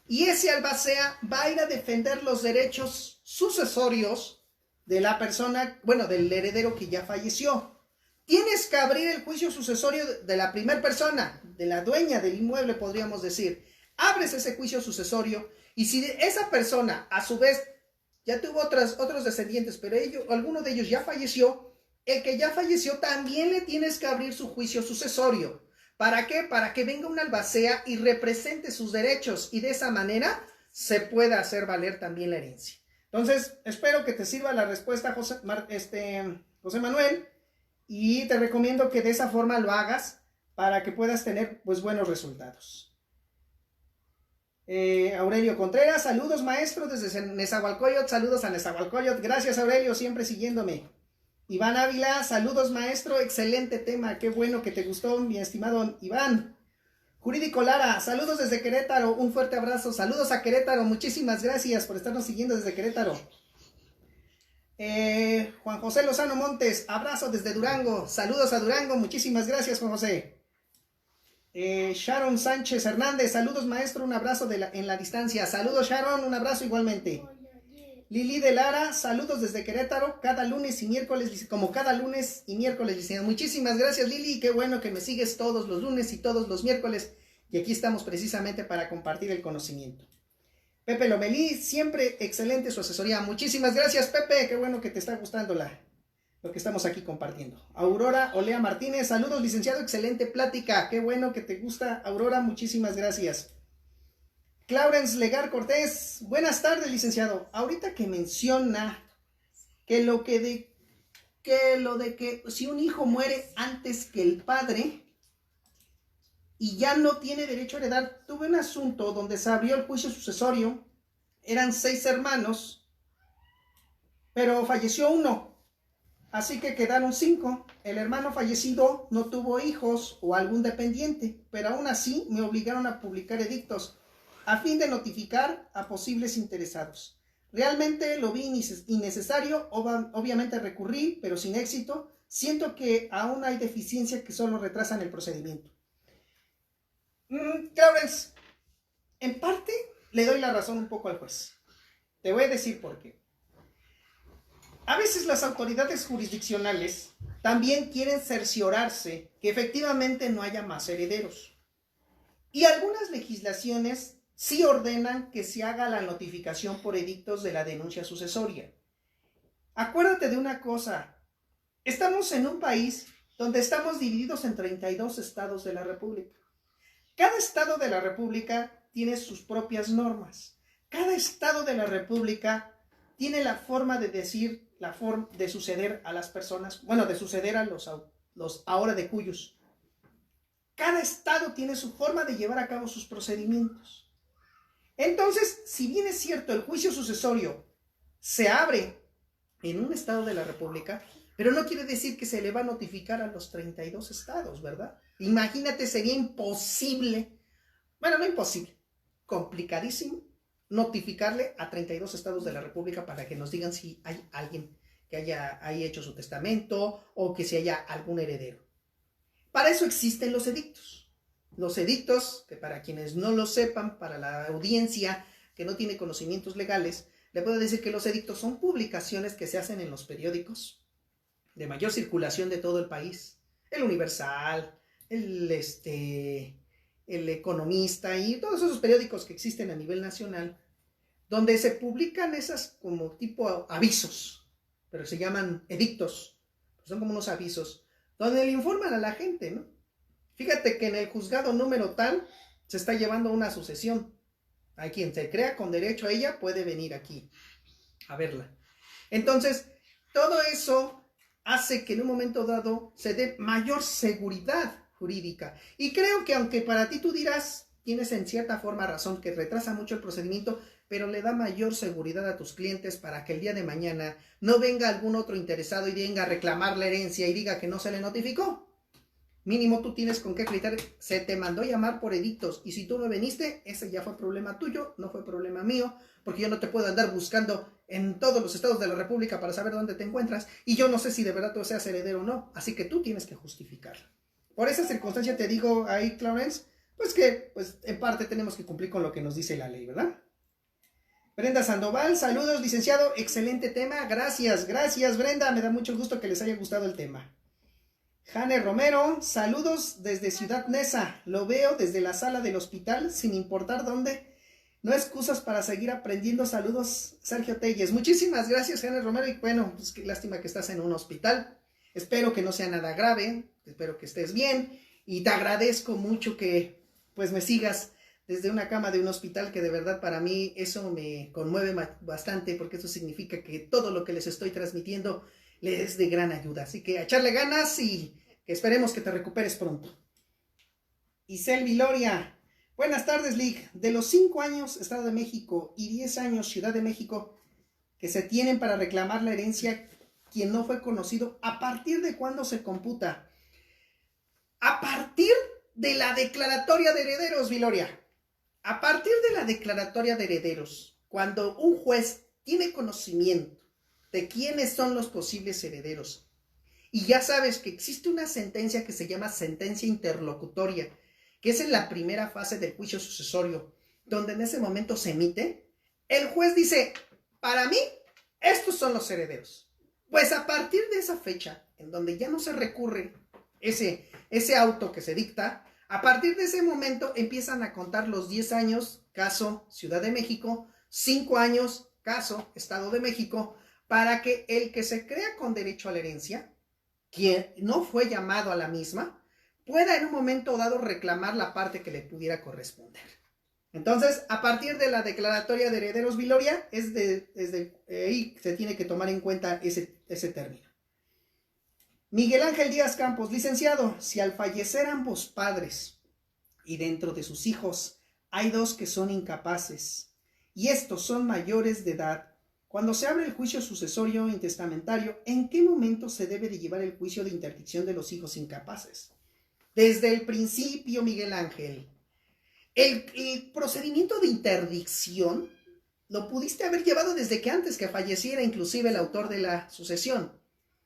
Y ese albacea va a ir a defender los derechos sucesorios de la persona, bueno, del heredero que ya falleció. Tienes que abrir el juicio sucesorio de la primera persona, de la dueña del inmueble, podríamos decir. Abres ese juicio sucesorio y si esa persona, a su vez, ya tuvo otros descendientes, pero alguno de ellos ya falleció, el que ya falleció también le tienes que abrir su juicio sucesorio. ¿Para qué? Para que venga un albacea y represente sus derechos y de esa manera se pueda hacer valer también la herencia. Entonces, espero que te sirva la respuesta, José Manuel, y te recomiendo que de esa forma lo hagas para que puedas tener pues buenos resultados. Aurelio Contreras, saludos maestro desde Nezahualcóyotl, saludos a Nezahualcóyotl, gracias Aurelio, siempre siguiéndome. Iván Ávila, saludos maestro, excelente tema, qué bueno que te gustó mi estimado Iván. Jurídico Lara, saludos desde Querétaro, un fuerte abrazo, saludos a Querétaro, muchísimas gracias por estarnos siguiendo desde Querétaro. Juan José Lozano Montes, abrazo desde Durango, saludos a Durango, muchísimas gracias Juan José. Sharon Sánchez Hernández, saludos maestro, un abrazo en la distancia, saludos Sharon, un abrazo igualmente. Lili de Lara, saludos desde Querétaro, cada lunes y miércoles, como cada lunes y miércoles, licenciado. Muchísimas gracias Lili, qué bueno que me sigues todos los lunes y todos los miércoles, y aquí estamos precisamente para compartir el conocimiento. Pepe Lomelí, siempre excelente su asesoría, muchísimas gracias Pepe, qué bueno que te está gustando lo que estamos aquí compartiendo. Aurora Olea Martínez, saludos licenciado, excelente plática, qué bueno que te gusta Aurora, muchísimas gracias. Clarence Legar Cortés, buenas tardes licenciado, ahorita que menciona que lo que que lo de que si un hijo muere antes que el padre y ya no tiene derecho a heredar, tuve un asunto donde se abrió el juicio sucesorio, eran 6 hermanos, pero falleció uno, así que quedaron 5. El hermano fallecido no tuvo hijos o algún dependiente, pero aún así me obligaron a publicar edictos a fin de notificar a posibles interesados. Realmente lo vi innecesario, obviamente recurrí, pero sin éxito. Siento que aún hay deficiencias que solo retrasan el procedimiento. Clarence, en parte le doy la razón un poco al juez. Te voy a decir por qué. A veces las autoridades jurisdiccionales también quieren cerciorarse que efectivamente no haya más herederos. Y algunas legislaciones sí ordenan que se haga la notificación por edictos de la denuncia sucesoria. Acuérdate de una cosa, estamos en un país donde estamos divididos en 32 estados de la República. Cada estado de la República tiene sus propias normas. Cada estado de la República tiene la forma de decir, la forma de suceder a las personas, bueno, de suceder a los ahora de cuyos. Cada estado tiene su forma de llevar a cabo sus procedimientos. Entonces, si bien es cierto, el juicio sucesorio se abre en un estado de la República, pero no quiere decir que se le va a notificar a los 32 estados, ¿verdad? Imagínate, sería imposible, bueno, no imposible, complicadísimo, notificarle a 32 estados de la República para que nos digan si hay alguien que haya hecho su testamento o que si haya algún heredero. Para eso existen los edictos. Los edictos, que para quienes no lo sepan, para la audiencia que no tiene conocimientos legales, le puedo decir que los edictos son publicaciones que se hacen en los periódicos de mayor circulación de todo el país. El Universal, el Economista y todos esos periódicos que existen a nivel nacional, donde se publican esas como tipo avisos, pero se llaman edictos, son como unos avisos, donde le informan a la gente, ¿no? Fíjate que en el juzgado número tal se está llevando una sucesión. A quien se crea con derecho a ella puede venir aquí a verla. Entonces, todo eso hace que en un momento dado se dé mayor seguridad jurídica. Y creo que aunque para ti tú dirás, tienes en cierta forma razón, que retrasa mucho el procedimiento, pero le da mayor seguridad a tus clientes para que el día de mañana no venga algún otro interesado y venga a reclamar la herencia y diga que no se le notificó. Mínimo tú tienes con qué acreditar, se te mandó llamar por edictos y si tú no viniste, ese ya fue problema tuyo, no fue problema mío, porque yo no te puedo andar buscando en todos los estados de la República para saber dónde te encuentras y yo no sé si de verdad tú seas heredero o no, así que tú tienes que justificarlo. Por esa circunstancia te digo ahí, Clarence, pues que en parte tenemos que cumplir con lo que nos dice la ley, ¿verdad? Brenda Sandoval, saludos licenciado, excelente tema, gracias Brenda, me da mucho gusto que les haya gustado el tema. Jane Romero, saludos desde Ciudad Neza, lo veo desde la sala del hospital, sin importar dónde, no excusas para seguir aprendiendo, saludos Sergio Telles, muchísimas gracias Jane Romero y bueno, pues qué lástima que estás en un hospital, espero que no sea nada grave, espero que estés bien y te agradezco mucho que pues me sigas desde una cama de un hospital, que de verdad para mí eso me conmueve bastante porque eso significa que todo lo que les estoy transmitiendo les es de gran ayuda. Así que a echarle ganas y que esperemos que te recuperes pronto. Isel Viloria, buenas tardes, Lick. De los 5 años Estado de México y 10 años Ciudad de México que se tienen para reclamar la herencia, quien no fue conocido, ¿a partir de cuándo se computa? A partir de la declaratoria de herederos, Viloria. A partir de la declaratoria de herederos, cuando un juez tiene conocimiento de quiénes son los posibles herederos, y ya sabes que existe una sentencia que se llama sentencia interlocutoria, que es en la primera fase del juicio sucesorio, donde en ese momento se emite, el juez dice, para mí, estos son los herederos. Pues a partir de esa fecha, en donde ya no se recurre ese auto que se dicta, a partir de ese momento empiezan a contar los 10 años, caso Ciudad de México, 5 años, caso Estado de México, para que el que se crea con derecho a la herencia, quien no fue llamado a la misma, pueda en un momento dado reclamar la parte que le pudiera corresponder. Entonces, a partir de la declaratoria de herederos, Viloria, desde ahí se tiene que tomar en cuenta ese término. Miguel Ángel Díaz Campos, licenciado, si al fallecer ambos padres y dentro de sus hijos hay dos que son incapaces y estos son mayores de edad, cuando se abre el juicio sucesorio intestamentario, ¿en qué momento se debe de llevar el juicio de interdicción de los hijos incapaces? Desde el principio, Miguel Ángel. El procedimiento de interdicción lo pudiste haber llevado desde que antes que falleciera inclusive el autor de la sucesión.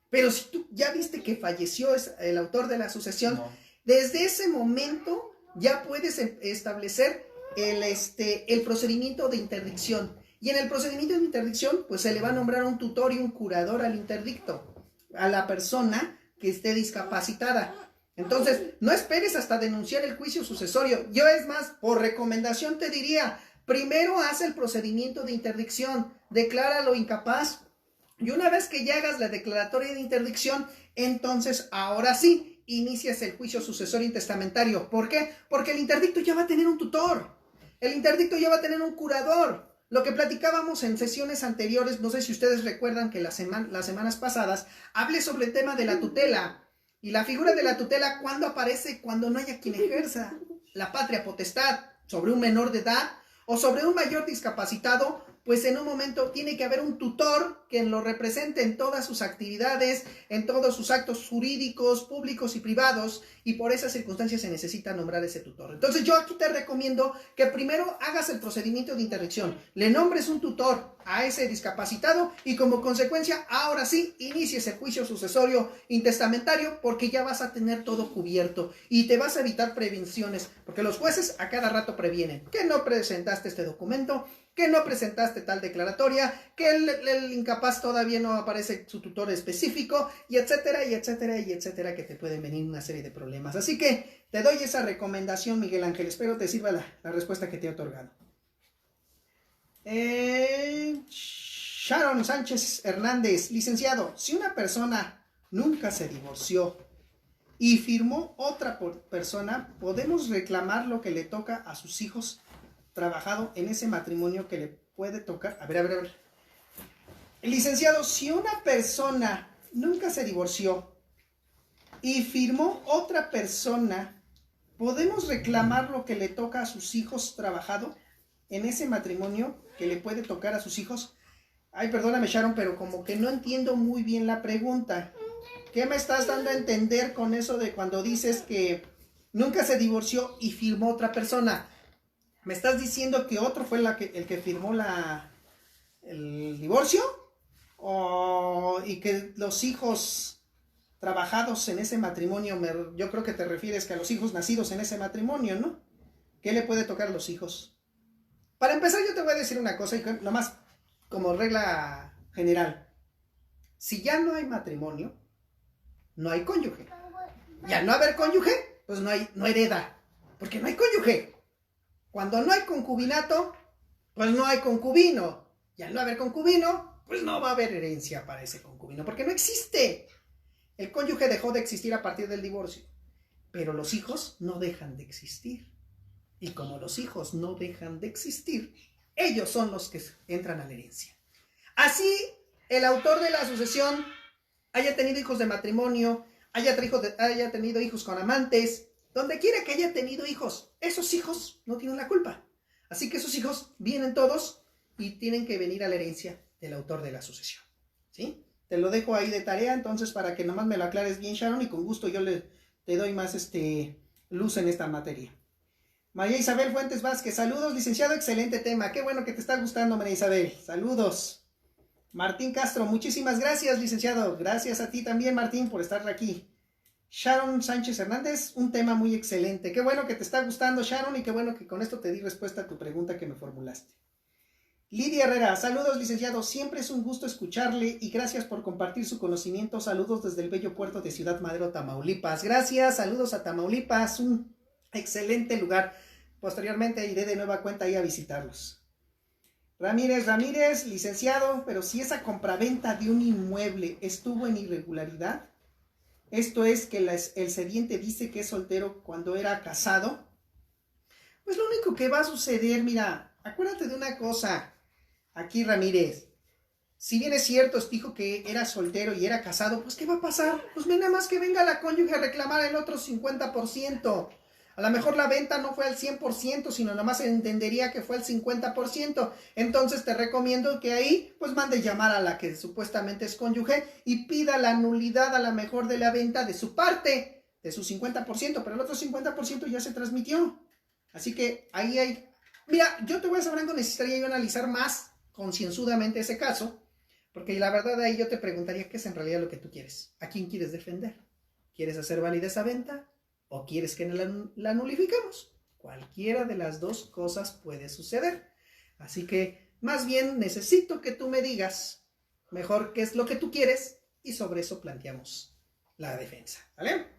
Pero si tú ya viste que falleció el autor de la sucesión, no. Desde ese momento ya puedes establecer el procedimiento de interdicción. Y en el procedimiento de interdicción, pues se le va a nombrar un tutor y un curador al interdicto, a la persona que esté discapacitada. Entonces, no esperes hasta denunciar el juicio sucesorio. Yo, es más, por recomendación te diría, primero haz el procedimiento de interdicción, decláralo incapaz, y una vez que ya hagas la declaratoria de interdicción, entonces, ahora sí, inicias el juicio sucesorio intestamentario. ¿Por qué? Porque el interdicto ya va a tener un tutor, el interdicto ya va a tener un curador. Lo que platicábamos en sesiones anteriores, no sé si ustedes recuerdan que las semanas pasadas, hablé sobre el tema de la tutela. Y la figura de la tutela, ¿cuándo aparece? Cuando no haya quien ejerza la patria potestad sobre un menor de edad o sobre un mayor discapacitado, pues en un momento tiene que haber un tutor que lo represente en todas sus actividades, en todos sus actos jurídicos, públicos y privados, y por esas circunstancias se necesita nombrar ese tutor. Entonces yo aquí te recomiendo que primero hagas el procedimiento de interdicción, le nombres un tutor a ese discapacitado y como consecuencia, ahora sí, inicies el juicio sucesorio intestamentario porque ya vas a tener todo cubierto y te vas a evitar prevenciones, porque los jueces a cada rato previenen que no presentaste este documento, que no presentaste tal declaratoria, que el incapaz todavía no aparece su tutor específico, y etcétera, y etcétera, y etcétera, que te pueden venir una serie de problemas. Así que te doy esa recomendación, Miguel Ángel. Espero te sirva la respuesta que te he otorgado. Sharon Sánchez Hernández, licenciado, si una persona nunca se divorció y firmó otra persona, ¿podemos reclamar lo que le toca a sus hijos trabajado en ese matrimonio que le puede tocar? A ver. Licenciado, si una persona nunca se divorció y firmó otra persona, ¿podemos reclamar lo que le toca a sus hijos trabajado en ese matrimonio que le puede tocar a sus hijos? Ay, perdóname, Sharon, pero como que no entiendo muy bien la pregunta. ¿Qué me estás dando a entender con eso de cuando dices que nunca se divorció y firmó otra persona? ¿Me estás diciendo que otro fue el que firmó el divorcio? ¿Y que los hijos trabajados en ese matrimonio, yo creo que te refieres que a los hijos nacidos en ese matrimonio, ¿no? ¿Qué le puede tocar a los hijos? Para empezar, yo te voy a decir una cosa, y nomás como regla general. Si ya no hay matrimonio, no hay cónyuge. Y al no haber cónyuge, pues no hereda, porque no hay cónyuge. Cuando no hay concubinato, pues no hay concubino. Y al no haber concubino, pues no va a haber herencia para ese concubino, porque no existe. El cónyuge dejó de existir a partir del divorcio. Pero los hijos no dejan de existir. Y como los hijos no dejan de existir, ellos son los que entran a la herencia. Así, el autor de la sucesión haya tenido hijos de matrimonio, haya tenido hijos con amantes, donde quiera que haya tenido hijos, esos hijos no tienen la culpa. Así que esos hijos vienen todos y tienen que venir a la herencia del autor de la sucesión. ¿Sí? Te lo dejo ahí de tarea, entonces, para que nomás me lo aclares bien, Sharon, y con gusto yo te doy más luz en esta materia. María Isabel Fuentes Vázquez, saludos, licenciado, excelente tema. Qué bueno que te está gustando, María Isabel. Saludos. Martín Castro, muchísimas gracias, licenciado. Gracias a ti también, Martín, por estar aquí. Sharon Sánchez Hernández, un tema muy excelente. Qué bueno que te está gustando, Sharon, y qué bueno que con esto te di respuesta a tu pregunta que me formulaste. Lidia Herrera, saludos, licenciado. Siempre es un gusto escucharle y gracias por compartir su conocimiento. Saludos desde el bello puerto de Ciudad Madero, Tamaulipas. Gracias, saludos a Tamaulipas, un excelente lugar. Posteriormente iré de nueva cuenta ahí a visitarlos. Ramírez, licenciado, pero si esa compraventa de un inmueble estuvo en irregularidad, esto es que el cediente dice que es soltero cuando era casado, pues lo único que va a suceder, mira, acuérdate de una cosa, aquí Ramírez, Si bien es cierto, dijo que era soltero y era casado, pues ¿qué va a pasar? Pues nada más que venga la cónyuge a reclamar el otro 50%. A lo mejor la venta no fue al 100%, sino nada más se entendería que fue al 50%. Entonces te recomiendo que ahí pues mande llamar a la que supuestamente es cónyuge y pida la nulidad a lo mejor de la venta de su parte, de su 50%, pero el otro 50% ya se transmitió. Así que ahí hay... Mira, yo te voy a saber algo, necesitaría yo analizar más concienzudamente ese caso, porque la verdad ahí yo te preguntaría qué es en realidad lo que tú quieres. ¿A quién quieres defender? ¿Quieres hacer válida esa venta? ¿O quieres que la nulifiquemos? Cualquiera de las dos cosas puede suceder. Así que más bien necesito que tú me digas mejor qué es lo que tú quieres y sobre eso planteamos la defensa. ¿Vale?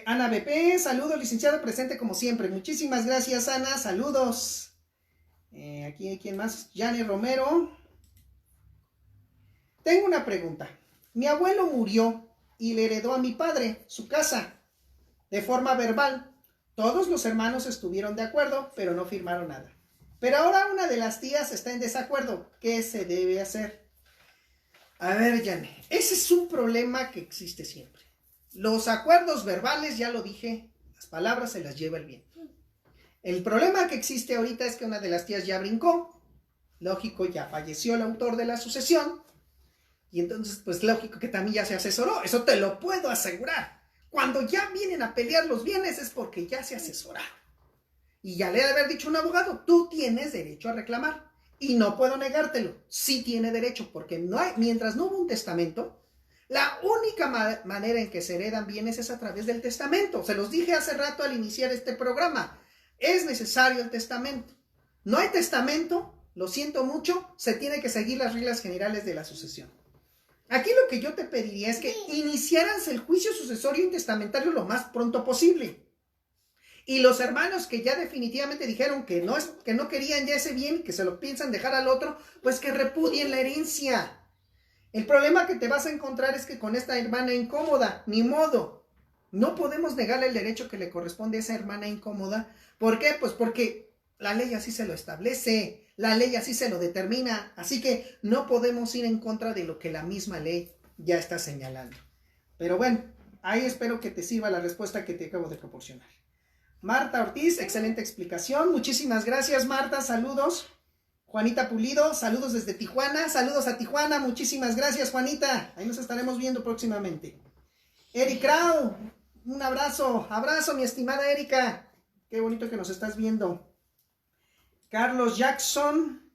Ana BP, saludos, licenciado, presente como siempre. Muchísimas gracias, Ana, saludos. Aquí, ¿quién más? Janet Romero. Tengo una pregunta. Mi abuelo murió y le heredó a mi padre su casa de forma verbal. Todos los hermanos estuvieron de acuerdo, pero no firmaron nada. Pero ahora una de las tías está en desacuerdo. ¿Qué se debe hacer? A ver, Janet, ese es un problema que existe siempre. Los acuerdos verbales, ya lo dije, las palabras se las lleva el viento. El problema que existe ahorita es que una de las tías ya brincó. Lógico, ya falleció el autor de la sucesión. Y entonces, pues lógico que también ya se asesoró. Eso te lo puedo asegurar. Cuando ya vienen a pelear los bienes es porque ya se asesoraron. Y ya le ha de haber dicho un abogado, tú tienes derecho a reclamar. Y no puedo negártelo. Sí tiene derecho, porque no hay, mientras no hubo un testamento, la única manera en que se heredan bienes es a través del testamento. Se los dije hace rato al iniciar este programa. Es necesario el testamento. No hay testamento, lo siento mucho, se tiene que seguir las reglas generales de la sucesión. Aquí lo que yo te pediría es que iniciaras el juicio sucesorio y testamentario lo más pronto posible. Y los hermanos que ya definitivamente dijeron que no querían ya ese bien, que se lo piensan dejar al otro, pues que repudien la herencia. El problema que te vas a encontrar es que con esta hermana incómoda, ni modo, no podemos negarle el derecho que le corresponde a esa hermana incómoda. ¿Por qué? Pues porque la ley así se lo establece, la ley así se lo determina, así que no podemos ir en contra de lo que la misma ley ya está señalando. Pero bueno, ahí espero que te sirva la respuesta que te acabo de proporcionar. Marta Ortiz, excelente explicación, muchísimas gracias Marta, saludos. Juanita Pulido, saludos desde Tijuana, saludos a Tijuana, muchísimas gracias Juanita, ahí nos estaremos viendo próximamente. Eric Krau, un abrazo mi estimada Erika, qué bonito que nos estás viendo. Carlos Jackson,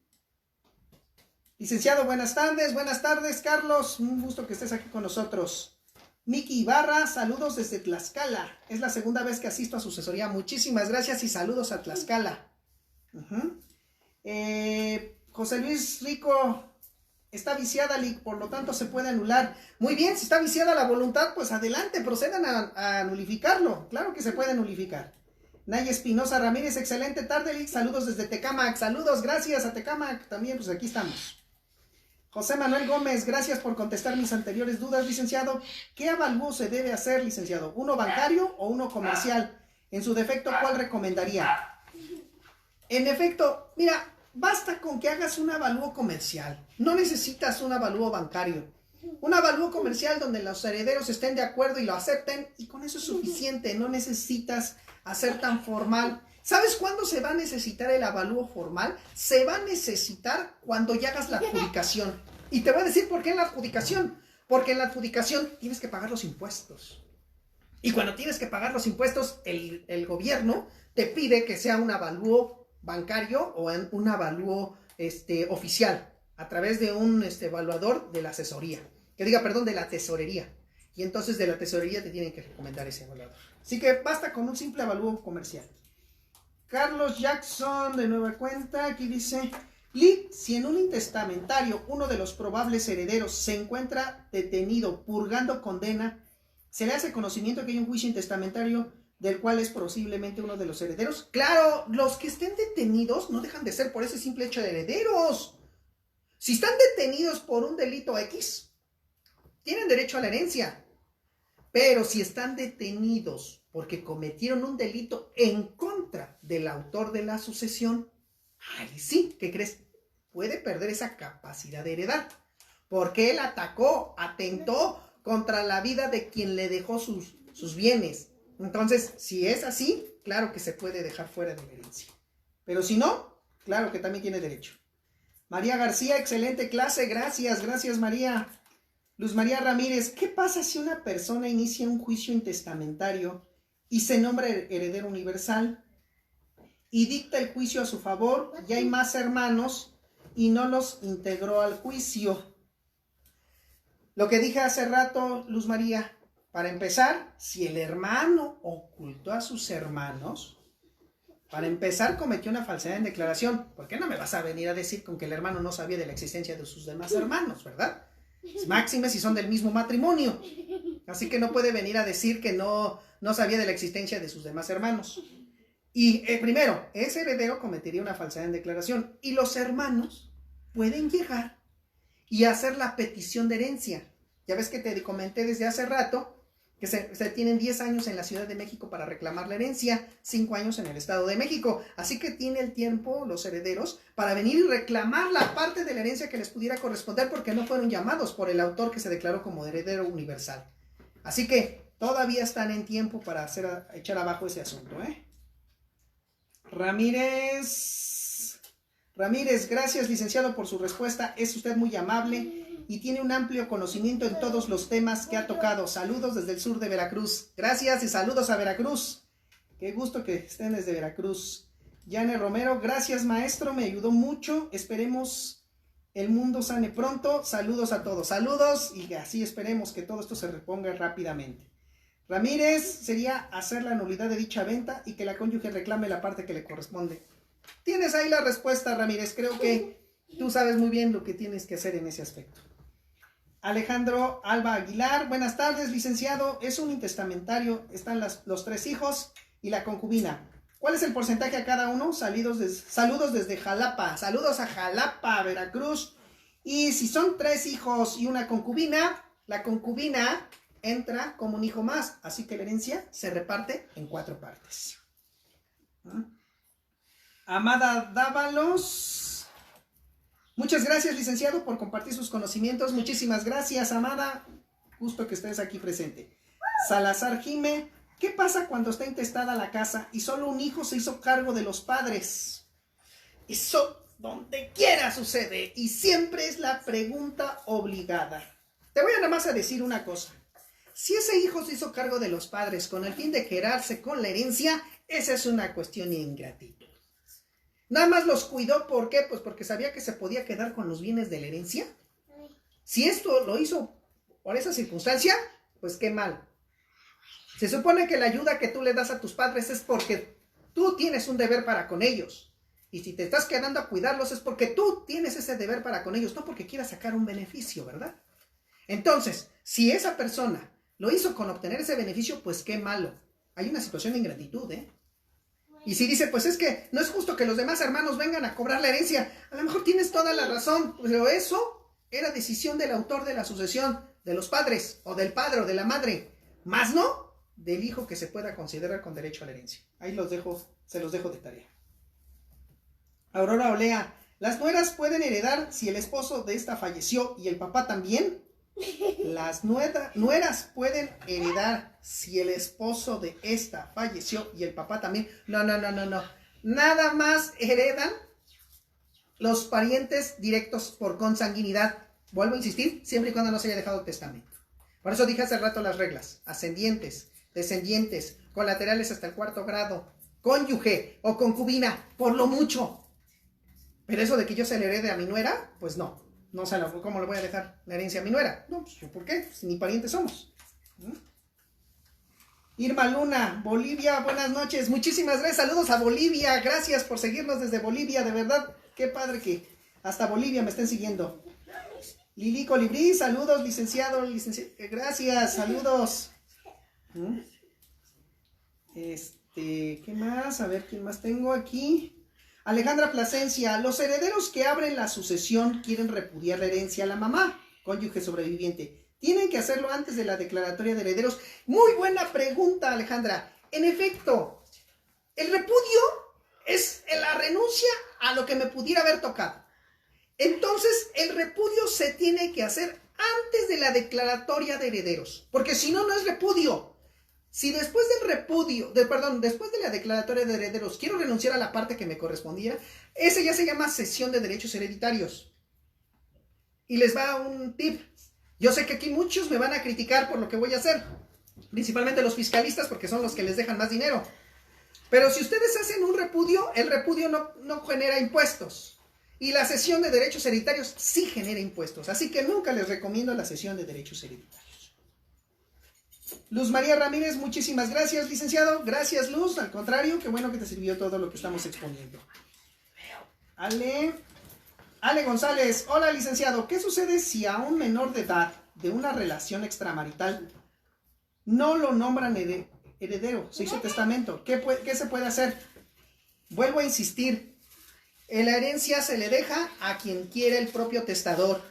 licenciado, buenas tardes Carlos, un gusto que estés aquí con nosotros. Miki Ibarra, saludos desde Tlaxcala, es la segunda vez que asisto a su asesoría, muchísimas gracias y saludos a Tlaxcala. José Luis Rico, está viciada, por lo tanto se puede anular. Muy bien, si está viciada la voluntad, pues adelante, procedan a nulificarlo. Claro que se puede nulificar. Naya Espinosa Ramírez, excelente tarde, Lick. Saludos desde Tecámac. Saludos, gracias a Tecámac. También, pues aquí estamos. José Manuel Gómez, gracias por contestar mis anteriores dudas, licenciado. ¿Qué avalúo se debe hacer, licenciado? ¿Uno bancario o uno comercial? En su defecto, ¿cuál recomendaría? En efecto, mira, basta con que hagas un avalúo comercial. No necesitas un avalúo bancario. Un avalúo comercial donde los herederos estén de acuerdo y lo acepten, y con eso es suficiente. No necesitas hacer tan formal. ¿Sabes cuándo se va a necesitar el avalúo formal? Se va a necesitar cuando ya hagas la adjudicación. Y te voy a decir por qué en la adjudicación. Porque en la adjudicación tienes que pagar los impuestos. Y cuando tienes que pagar los impuestos, el gobierno te pide que sea un avalúo bancario o un avalúo oficial a través de un evaluador de la asesoría. De la tesorería. Y entonces de la tesorería te tienen que recomendar ese evaluador. Así que basta con un simple avalúo comercial. Carlos Jackson, de nueva cuenta, aquí dice: Lee, si en un intestamentario uno de los probables herederos se encuentra detenido purgando condena, ¿se le hace conocimiento que hay un juicio intestamentario del cual es posiblemente uno de los herederos? Claro, los que estén detenidos no dejan de ser por ese simple hecho de herederos. Si están detenidos por un delito X, tienen derecho a la herencia. Pero si están detenidos porque cometieron un delito en contra del autor de la sucesión, ay, sí, ¿qué crees? puede perder esa capacidad de heredar. Porque él atentó contra la vida de quien le dejó sus bienes. Entonces, si es así, claro que se puede dejar fuera de la herencia. Pero si no, claro que también tiene derecho. María García, excelente clase, gracias María. Luz María Ramírez, ¿qué pasa si una persona inicia un juicio intestamentario y se nombra heredero universal y dicta el juicio a su favor y hay más hermanos y no los integró al juicio? Lo que dije hace rato, Luz María, para empezar, si el hermano ocultó a sus hermanos, para empezar cometió una falsedad en declaración. ¿Por qué no me vas a venir a decir con que el hermano no sabía de la existencia de sus demás hermanos, verdad? Máxime si son del mismo matrimonio. Así que no puede venir a decir que no sabía de la existencia de sus demás hermanos. Y primero, ese heredero cometería una falsedad en declaración. Y los hermanos pueden llegar y hacer la petición de herencia. Ya ves que te comenté desde hace rato que se tienen 10 años en la Ciudad de México para reclamar la herencia, 5 años en el Estado de México. Así que tiene el tiempo los herederos para venir y reclamar la parte de la herencia que les pudiera corresponder porque no fueron llamados por el autor que se declaró como heredero universal. Así que todavía están en tiempo para echar abajo ese asunto, ¿eh? Ramírez, gracias licenciado por su respuesta, es usted muy amable y tiene un amplio conocimiento en todos los temas que ha tocado. Saludos desde el sur de Veracruz. Gracias y saludos a Veracruz. Qué gusto que estén desde Veracruz. Yane Romero, gracias maestro, me ayudó mucho. Esperemos el mundo sane pronto. Saludos a todos. Saludos y así esperemos que todo esto se reponga rápidamente. Ramírez, sería hacer la nulidad de dicha venta y que la cónyuge reclame la parte que le corresponde. Tienes ahí la respuesta, Ramírez. Creo que tú sabes muy bien lo que tienes que hacer en ese aspecto. Alejandro Alba Aguilar, buenas tardes, licenciado. Es un intestamentario, están los 3 hijos y la concubina. ¿Cuál es el porcentaje a cada uno? Saludos desde Jalapa. Saludos a Jalapa, Veracruz. Y si son 3 hijos y una concubina, la concubina entra como un hijo más. Así que la herencia se reparte en 4 partes. Amada Dávalos. Muchas gracias, licenciado, por compartir sus conocimientos. Muchísimas gracias, Amada. Gusto que estés aquí presente. Salazar Jime, ¿qué pasa cuando está intestada la casa y solo un hijo se hizo cargo de los padres? Eso donde quiera sucede y siempre es la pregunta obligada. Te voy a nada más a decir una cosa. Si ese hijo se hizo cargo de los padres con el fin de quedarse con la herencia, esa es una cuestión de ingratitud. Nada más los cuidó, ¿por qué? Pues porque sabía que se podía quedar con los bienes de la herencia. Si esto lo hizo por esa circunstancia, pues qué mal. Se supone que la ayuda que tú le das a tus padres es porque tú tienes un deber para con ellos. Y si te estás quedando a cuidarlos es porque tú tienes ese deber para con ellos, no porque quieras sacar un beneficio, ¿verdad? Entonces, si esa persona lo hizo con obtener ese beneficio, pues qué malo. Hay una situación de ingratitud, ¿eh? Y si dice, pues es que no es justo que los demás hermanos vengan a cobrar la herencia, a lo mejor tienes toda la razón, pero eso era decisión del autor de la sucesión, de los padres, o del padre, o de la madre, más no del hijo que se pueda considerar con derecho a la herencia. Ahí se los dejo de tarea. Aurora Olea, ¿las nueras pueden heredar si el esposo de esta falleció y el papá también? Las nueras pueden heredar si el esposo de esta falleció y el papá también. No. Nada más heredan los parientes directos por consanguinidad. Vuelvo a insistir, siempre y cuando no se haya dejado testamento. Por eso dije hace rato las reglas. Ascendientes, descendientes, colaterales hasta el 4º grado, cónyuge o concubina, por lo mucho. Pero eso de que yo se le herede a mi nuera, pues no. No sé, ¿cómo le voy a dejar la herencia a mi nuera? No, pues, ¿por qué? Si ni parientes somos. Irma Luna, Bolivia, buenas noches. Muchísimas gracias. Saludos a Bolivia. Gracias por seguirnos desde Bolivia. De verdad, qué padre que hasta Bolivia me estén siguiendo. Lili Colibrí, saludos, licenciado. Gracias, saludos. ¿Qué más? A ver, ¿quién más tengo aquí? Alejandra Plasencia, los herederos que abren la sucesión quieren repudiar la herencia a la mamá, cónyuge sobreviviente. ¿Tienen que hacerlo antes de la declaratoria de herederos? Muy buena pregunta, Alejandra. En efecto, el repudio es la renuncia a lo que me pudiera haber tocado. Entonces, el repudio se tiene que hacer antes de la declaratoria de herederos, porque si no, no es repudio. Si después del repudio, después de la declaratoria de herederos, quiero renunciar a la parte que me correspondía, ese ya se llama cesión de derechos hereditarios. Y les va un tip. Yo sé que aquí muchos me van a criticar por lo que voy a hacer, principalmente los fiscalistas, porque son los que les dejan más dinero. Pero si ustedes hacen un repudio, el repudio no genera impuestos. Y la cesión de derechos hereditarios sí genera impuestos. Así que nunca les recomiendo la cesión de derechos hereditarios. Luz María Ramírez, muchísimas gracias, licenciado. Gracias, Luz. Al contrario, qué bueno que te sirvió todo lo que estamos exponiendo. Ale González, hola, licenciado. ¿Qué sucede si a un menor de edad de una relación extramarital no lo nombran heredero? Se hizo testamento. ¿Qué se puede hacer? Vuelvo a insistir. En la herencia se le deja a quien quiere el propio testador.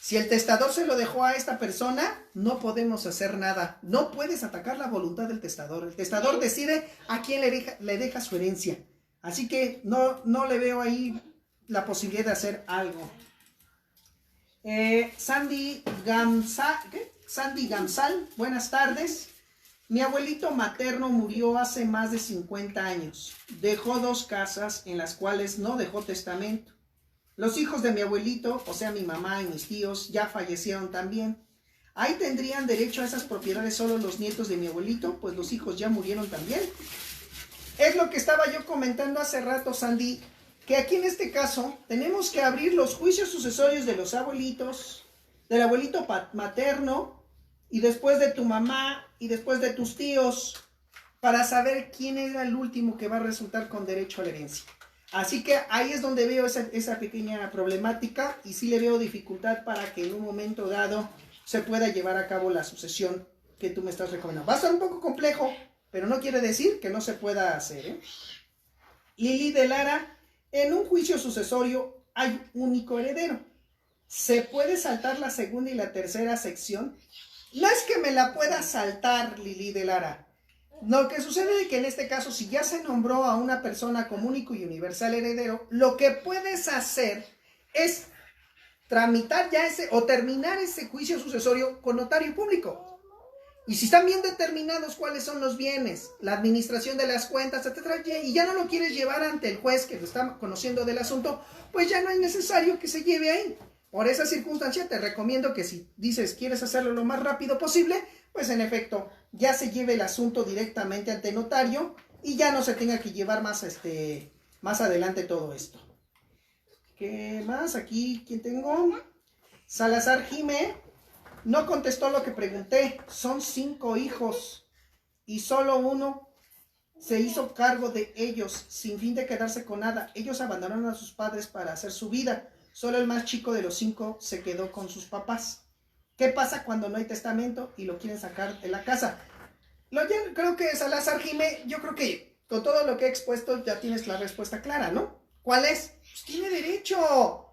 Si el testador se lo dejó a esta persona, no podemos hacer nada. No puedes atacar la voluntad del testador. El testador decide a quién le deja su herencia. Así que no le veo ahí la posibilidad de hacer algo. Sandy Gamsal, buenas tardes. Mi abuelito materno murió hace más de 50 años. Dejó 2 casas en las cuales no dejó testamento. Los hijos de mi abuelito, o sea mi mamá y mis tíos, ya fallecieron también. ¿Ahí tendrían derecho a esas propiedades solo los nietos de mi abuelito? Pues los hijos ya murieron también. Es lo que estaba yo comentando hace rato, Sandy, que aquí en este caso tenemos que abrir los juicios sucesorios de los abuelitos, del abuelito materno, y después de tu mamá, y después de tus tíos, para saber quién era el último que va a resultar con derecho a la herencia. Así que ahí es donde veo esa pequeña problemática, y sí le veo dificultad para que en un momento dado se pueda llevar a cabo la sucesión que tú me estás recomendando. Va a estar un poco complejo, pero no quiere decir que no se pueda hacer, ¿eh? Lili de Lara, en un juicio sucesorio hay único heredero. ¿Se puede saltar la segunda y la tercera sección? No es que me la pueda saltar, Lili de Lara. Lo que sucede es que en este caso, si ya se nombró a una persona como único y universal heredero, lo que puedes hacer es tramitar ya o terminar ese juicio sucesorio con notario público. Y si están bien determinados cuáles son los bienes, la administración de las cuentas, etcétera, y ya no lo quieres llevar ante el juez que lo está conociendo del asunto, pues ya no es necesario que se lleve ahí. Por esa circunstancia te recomiendo que si dices quieres hacerlo lo más rápido posible, pues en efecto ya se lleve el asunto directamente ante notario y ya no se tenga que llevar más adelante todo esto. ¿Qué más? Aquí, ¿quién tengo? Salazar Jime no contestó lo que pregunté. Son 5 hijos y solo uno se hizo cargo de ellos sin fin de quedarse con nada. Ellos abandonaron a sus padres para hacer su vida. Solo el más chico de los 5 se quedó con sus papás. ¿Qué pasa cuando no hay testamento y lo quieren sacar de la casa? Creo que Salazar Jime, yo creo que con todo lo que he expuesto ya tienes la respuesta clara, ¿no? ¿Cuál es? Pues tiene derecho.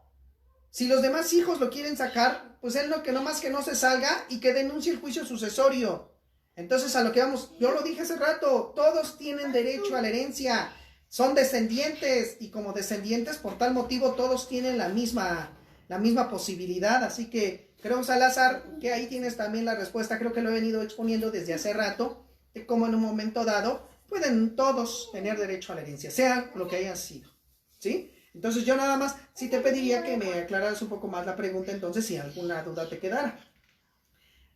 Si los demás hijos lo quieren sacar, pues él no más que no se salga y que denuncie el juicio sucesorio. Entonces a lo que vamos, yo lo dije hace rato, todos tienen derecho a la herencia. Son descendientes y como descendientes por tal motivo todos tienen la misma posibilidad. Así que creo, Salazar, que ahí tienes también la respuesta. Creo que lo he venido exponiendo desde hace rato, de cómo en un momento dado pueden todos tener derecho a la herencia, sea lo que hayan sido, ¿sí? Entonces yo nada más sí te pediría que me aclararas un poco más la pregunta, entonces si alguna duda te quedara.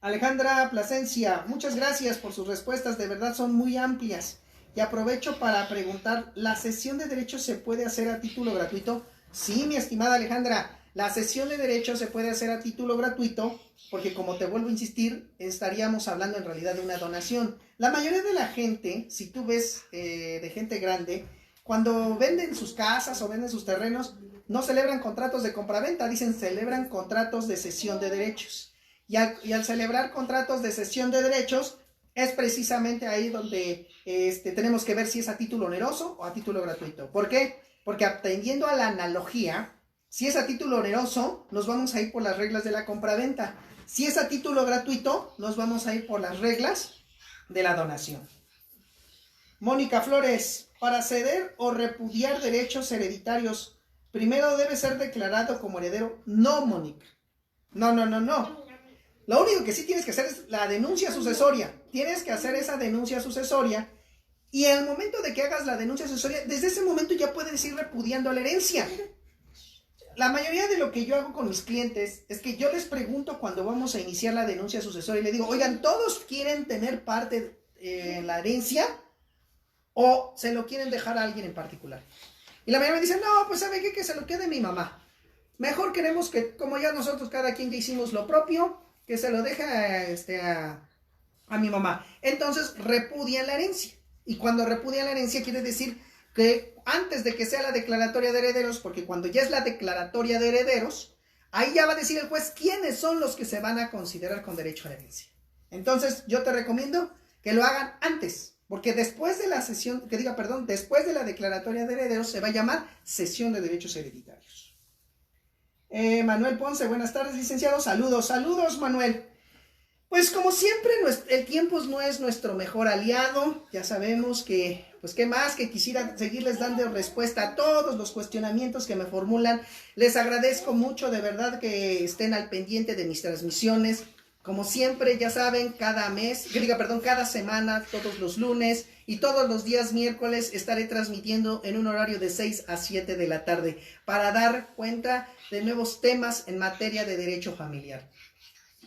Alejandra Plasencia, muchas gracias por sus respuestas, de verdad son muy amplias. Y aprovecho para preguntar, ¿la cesión de derechos se puede hacer a título gratuito? Sí, mi estimada Alejandra, la cesión de derechos se puede hacer a título gratuito, porque como te vuelvo a insistir, estaríamos hablando en realidad de una donación. La mayoría de la gente, si tú ves de gente grande, cuando venden sus casas o venden sus terrenos, no celebran contratos de compraventa, dicen celebran contratos de cesión de derechos. Y al celebrar contratos de cesión de derechos, es precisamente ahí donde tenemos que ver si es a título oneroso o a título gratuito. ¿Por qué? Porque atendiendo a la analogía, si es a título oneroso, nos vamos a ir por las reglas de la compraventa. Si es a título gratuito, nos vamos a ir por las reglas de la donación. Mónica Flores, para ceder o repudiar derechos hereditarios, primero debe ser declarado como heredero. No, Mónica. No. Lo único que sí tienes que hacer es la denuncia sucesoria. Tienes que hacer esa denuncia sucesoria. Y en el momento de que hagas la denuncia sucesoria, desde ese momento ya puedes ir repudiando la herencia. La mayoría de lo que yo hago con mis clientes es que yo les pregunto cuando vamos a iniciar la denuncia sucesoria y les digo, oigan, ¿todos quieren tener parte en la herencia o se lo quieren dejar a alguien en particular? Y la mayoría me dice, no, pues ¿sabe qué? Que se lo quede mi mamá. Mejor queremos que, como ya nosotros cada quien ya hicimos lo propio, que se lo deje a mi mamá. Entonces repudian la herencia. Y cuando repudian la herencia quiere decir que antes de que sea la declaratoria de herederos, porque cuando ya es la declaratoria de herederos, ahí ya va a decir el juez quiénes son los que se van a considerar con derecho a la herencia. Entonces yo te recomiendo que lo hagan antes, porque después de la sesión, después de la declaratoria de herederos se va a llamar cesión de derechos hereditarios. Manuel Ponce, buenas tardes, licenciado. Saludos, Manuel. Pues como siempre, el tiempo no es nuestro mejor aliado. Ya sabemos que, pues qué más que quisiera seguirles dando respuesta a todos los cuestionamientos que me formulan. Les agradezco mucho, de verdad, que estén al pendiente de mis transmisiones. Como siempre, ya saben, cada semana, todos los lunes y todos los días miércoles estaré transmitiendo en un horario de 6 a 7 de la tarde para dar cuenta de nuevos temas en materia de derecho familiar.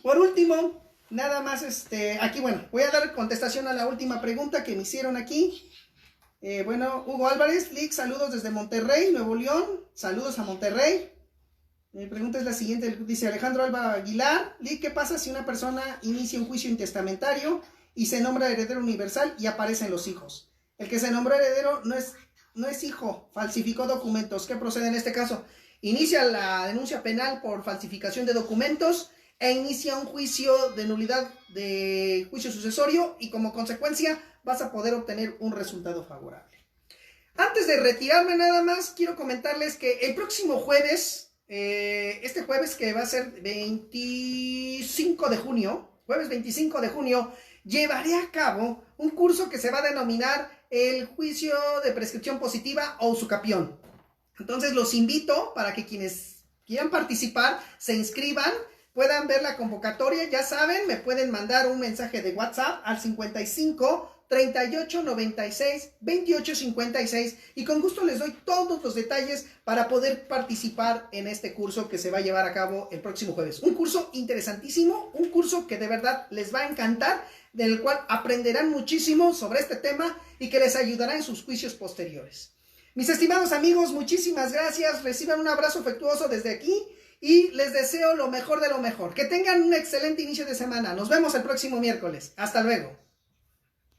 Por último, nada más, aquí, voy a dar contestación a la última pregunta que me hicieron aquí. Hugo Álvarez, Lick, saludos desde Monterrey, Nuevo León. Saludos a Monterrey. Mi pregunta es la siguiente, dice Alejandro Alba Aguilar. Lick, ¿qué pasa si una persona inicia un juicio intestamentario y se nombra heredero universal y aparecen los hijos? El que se nombró heredero no es hijo, falsificó documentos. ¿Qué procede en este caso? Inicia la denuncia penal por falsificación de documentos e inicia un juicio de nulidad de juicio sucesorio y como consecuencia vas a poder obtener un resultado favorable. Antes de retirarme nada más, quiero comentarles que el próximo jueves, este jueves que va a ser 25 de junio, jueves 25 de junio, llevaré a cabo un curso que se va a denominar el juicio de prescripción positiva o usucapión. Entonces los invito para que quienes quieran participar se inscriban, puedan ver la convocatoria. Ya saben, me pueden mandar un mensaje de WhatsApp al 55 38 96 28 56 y con gusto les doy todos los detalles para poder participar en este curso que se va a llevar a cabo el próximo jueves. Un curso interesantísimo, un curso que de verdad les va a encantar, del cual aprenderán muchísimo sobre este tema y que les ayudará en sus juicios posteriores. Mis estimados amigos, muchísimas gracias. Reciban un abrazo afectuoso desde aquí y les deseo lo mejor de lo mejor. Que tengan un excelente inicio de semana. Nos vemos el próximo miércoles. Hasta luego.